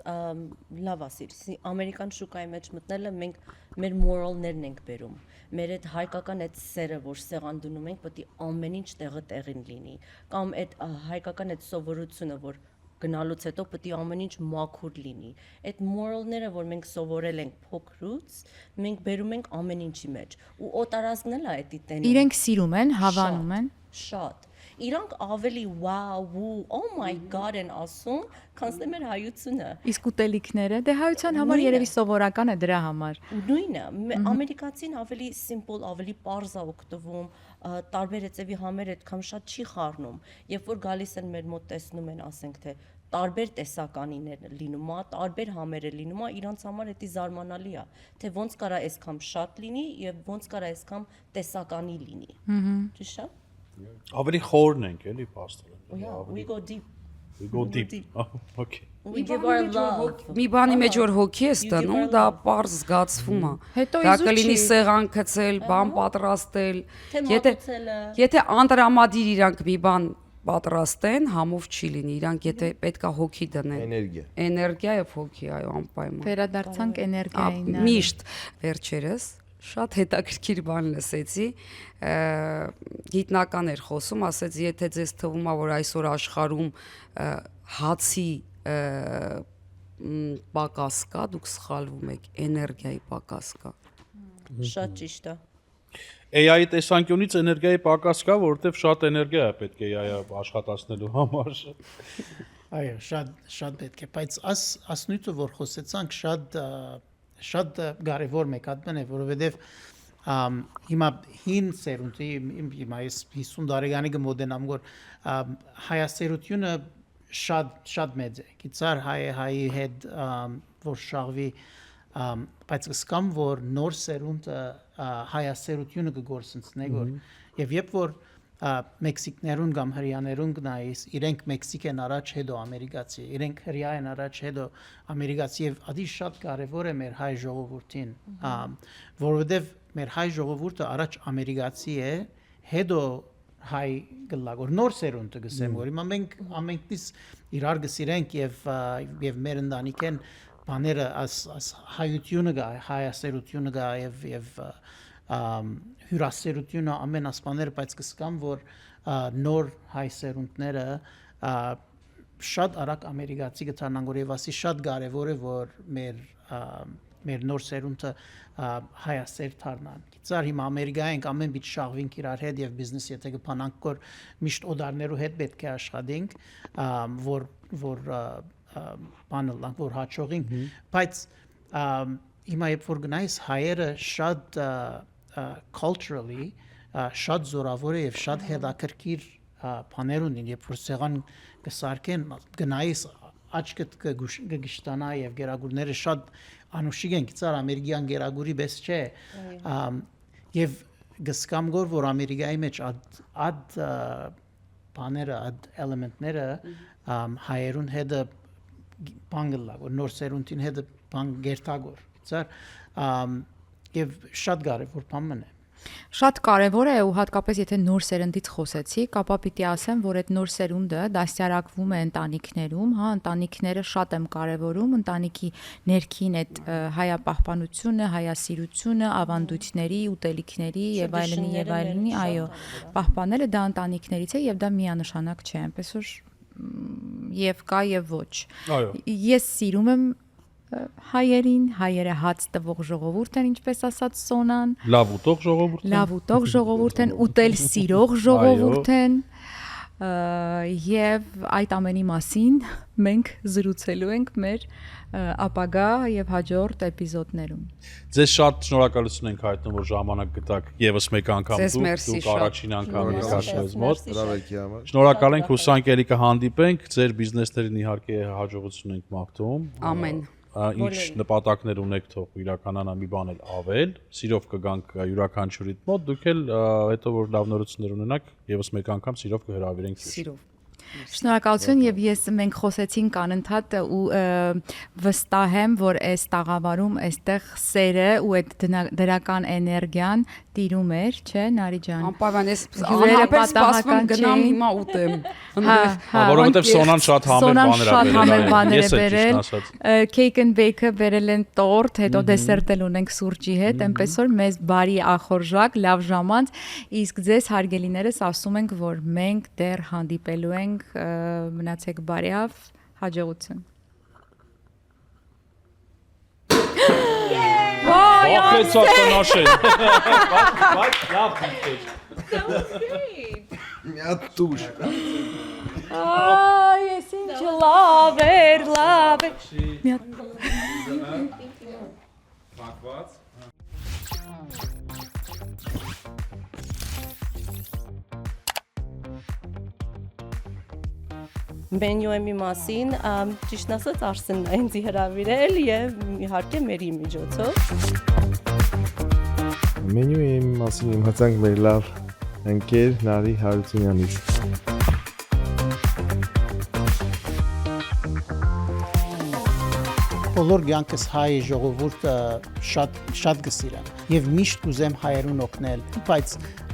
լավ ասիր, ամերիկան շուկայի մեջ մտնելը մենք մեր մորալներն ենք բերում։ Մեր այդ հայկական այդ սերը, որ սեղան դնում ենք, պետք է ամեն ինչ տեղը տեղին լինի, կամ այդ հայկական այդ սովորությունը, որ գնալուց հետո պետք է ամեն ինչ մաքուր լինի։ Այդ մորալները, որ մենք սովորել ենք փոքրուց, մենք բերում ենք ամեն ինչի մեջ։ Ու օտարազգն էլ է այդ տենում։ Իրենք սիրում են, հավանում են։ Շատ։ Իրանք ավելի wow, oh my god են ասում, քան մեր հայությունը։ Իսկ ուտելիքները, դե հայության համար Նույնը։ երևի սովորական է դրա համար։ Նույնը, ամերիկացին ավելի simple, ավելի պարզ է օգտվում, տարբեր էծևի համեր այդքան շատ չի խառնում։ Երբ որ գալիս են մեր մոտ տեսնում են, ասենք թե տարբեր տեսականիներ լինում է, տարբեր համեր է լինում է, իրանց համար դա զարմանալի է, թե ոնց կարա այսքան շատ լինի եւ ոնց կարա այսքան տեսականի լինի։ Ճիշտ է։ Ավելի խորն ենք, էլի, փաստորեն։ Yeah, we go deep. We go deep. Okay. We give our love. Մի բանի մեջ որ հոգի ես տնում, դա པարզ զգացվում է։ Հետո Դա իզուր կլինի չի։ սեղան գցել, բան պատրաստել։ Թե Եթե մատուցելը։ եթե անդրամադիր իրանք մի բան պատրաստեն, համով չի լինի։ Իրանք եթե պետքա հոգի դնեն։ Էներգիա։ Էներգիա եւ հոգի, այո, անպայման։ Վերադարձանք էներգիային։ Միշտ վերջերս շատ հետաքրքիր բան լսեցի, գիտնական էր խոսում, ասեց, եթե ձեզ թվում է, որ այսօր աշխարհում հացի պակաս կա, դուք սխալվում եք, էներգիայի պակաս կա։ Շատ ճիշտ է։ AI-ի տեսանկյունից էներգիայի պակաս կա, որովհետև շատ էներգիա է պետք է AI-ը աշխատացնելու համար։ Այո, շատ պետք է, բայց ասնույթը որ խոսեցանք շատ կարևոր մեկ հատն է, որովհետև հիմա հին սերունդի հիմա 50 տարեկանի կմոտենամ որ հայասերությունը շատ մեծ է։ Գիտար հայի հետ որ շաղվի բայց կսկամ որ նոր սերունդը հայասերությունը կգործընծնի որ եւ երբ որ Մեքսիկներուն կամ հրյաներուն գնայիս, իրենք Մեքսիկ են առաջ հետո ամերիկացի, իրենք հրյա են առաջ հետո ամերիկացի եւ ադի շատ կարեւոր է մեր հայ ժողովրդին, որովհետեւ մեր հայ ժողովուրդը առաջ ամերիկացի է, հետո հայ գլագոր նոր սերունդը գսեմ որ հիմա մենք ամենքից իրար գսիրենք եւ մեր ընտանիքեն բաները as հայությունը գա, հայասերությունը գա եւ հյուրասերությունը ամեն ասպաները բայց կսկամ որ նոր հայ սերունդները շատ արագ ամերիկացի գտանան որ եւ ասի շատ կարեւոր է որ մեր նոր սերունդը հայասեր դառնան։ Գիտար հիմա Ամերիկայենք ամեն բիճ շաղվինք իրար հետ եւ բիզնես եթե կփանանք որ միշտ օդարներու հետ պետք է աշխատենք որ բանալանք որ հաճողինք բայց հիմա երբ որ գնայս հայերը շատ culturally շատ զորավոր է եւ շատ հետաքրքիր բաներ ունին երբ որ սեղան կսարքեն գնայիս աչքդ կգշտանա եւ գերագուրները շատ անուշիկ են գցար ամերիկյան գերագուրի պես չէ եւ գսկամ որ ամերիկայի մեջ ad բաները ad էլեմենտները հայերուն հետ բանգլա որ նոր սերունդին հետ բան գերտագոր գցար եւ շատ կարեւոր բան է Շատ կարևոր է ու հատկապես եթե նոր սերնդից խոսեցի, ապա պիտի ասեմ, որ այդ նոր սերունդը դաստիարակվում է ընտանիքներում, հա, ընտանիքները շատ եմ կարևորում, ընտանիքի ներքին այդ հայապահպանությունը, հայասիրությունը, ավանդույթների, ուտելիքների եւ այլնի, այո, պահպանելը դա ընտանիքներից է եւ դա միանշանակ չէ, այնպես որ եւ կա եւ ոչ։ Այո։ Ես սիրում եմ հայերին, հայերը հաց տվող ժողովուրդ են, ինչպես ասած Սոնան։ Լավ ուտող ժողովուրդ են։ Լավ ուտող ժողովուրդ են, ուտել սիրող ժողովուրդ են։ Եվ այդ ամենի մասին մենք զրուցելու ենք մեր ապագա եւ հաջորդ էպիզոդներում։ Ձեզ շատ շնորհակալություն ենք հայտնում, որ ժամանակ գտաք եւս մեկ անգամ դուք առաջին անգամ եկաք մեզ մոտ։ Հրավերքի համար։ Շնորհակալ ենք, հուսանք ելի կհանդիպենք, ձեր բիզնեսներին իհարկե հաջողություն ենք մաղթում։ Ամեն։ Ինչ նպատակներ ունեք թող իրականանա մի բան էլ ավել, սիրով կգանք յուրաքանչյուրիդ մոտ, դուք էլ հետո որ լավ նորություններ ունենաք, եւս մեկ անգամ սիրով կհրավիրենք ձեզ։ Սիրով։ Շնորհակալություն եւ մենք խոսեցինք անընդհատ ու վստահ եմ, որ այս տաղավարում այստեղ սերը ու այդ դրական էներգիան տիրում էր, չէ, Նարի ջան։ Անպայման ես Հյուրերը անհապեր սպասում պատահական գնամ չէին։ հիմա ուտեմ։ Որովհետև Սոնան շատ համեղ բաներ շատ համեղ բաներ է Ես էլ բերել։ ճիշտ ասած։ Cake and bake-ը բերել են տորտ, հետո դեսերտ էլ ունենք սուրճի հետ, այնպես որ մեզ բարի ախորժակ, լավ ժամանց, իսկ ձեզ հարգելիներս ասում ենք, որ մենք դեռ հանդիպելու ենք, մնացեք բարյավ, հաջողություն։ Ախեցած տնաշեն։ Բայց լավ դիպեր։ Մի հատ տուշ։ Ես ինչ լավ էր։ Մի հատ Փակված։ Մենյուի մասին, ճիշտ ասած Արսենն է ինձ հրավիրել եւ իհարկե մերի միջոցով։ Մենյուի մասին իմացանք մեր լավ ընկեր Նարի Հարությունյանից։ Բոլոր ցանկս հայ ժողովուրդը շատ գսիրան եւ միշտ կուզեմ հայերուն օգնել, բայց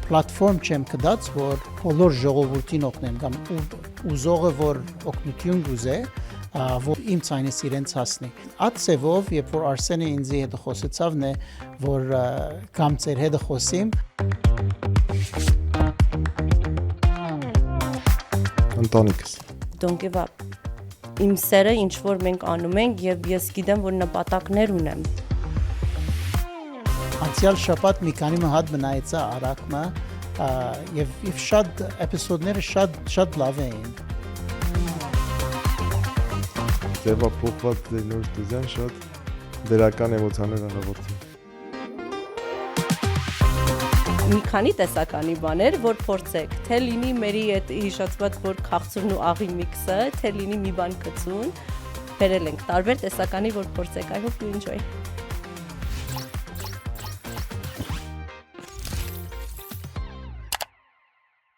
պլատֆորմ չեմ կդած, որ բոլոր ժողովրդին օգնեմ կամ ուզողը որ օգնություն գուզե, որ իմ ցայնս իրենց հասնի։ Այդ ծևով, երբ որ Արսենը ինձ հետ խոսեցավն է, որ կամ ծեր հետ խոսիմ, Անտոնիկս։ Don't give up։ Իմ սերը ինչ որ մենք անում ենք եւ ես գիտեմ որ նպատակներ ունեմ։ անցյալ շաբաթ մի քանի հատ մնայեցա արակմա եւ շատ էպիզոդները շատ լավ էին։ Ձևա փոխված դերնոր դիզայն շատ դերական էմոցիաներ հաղորդում։ Մի քանի տեսականի բաներ, որ փորձեք, թե լինի մերի այդ հիշացված որ քաղցրն ու աղի միքսը, թե լինի մի բան կծուն, բերել ենք տարբեր տեսականի որ փորձեք, I hope you enjoy։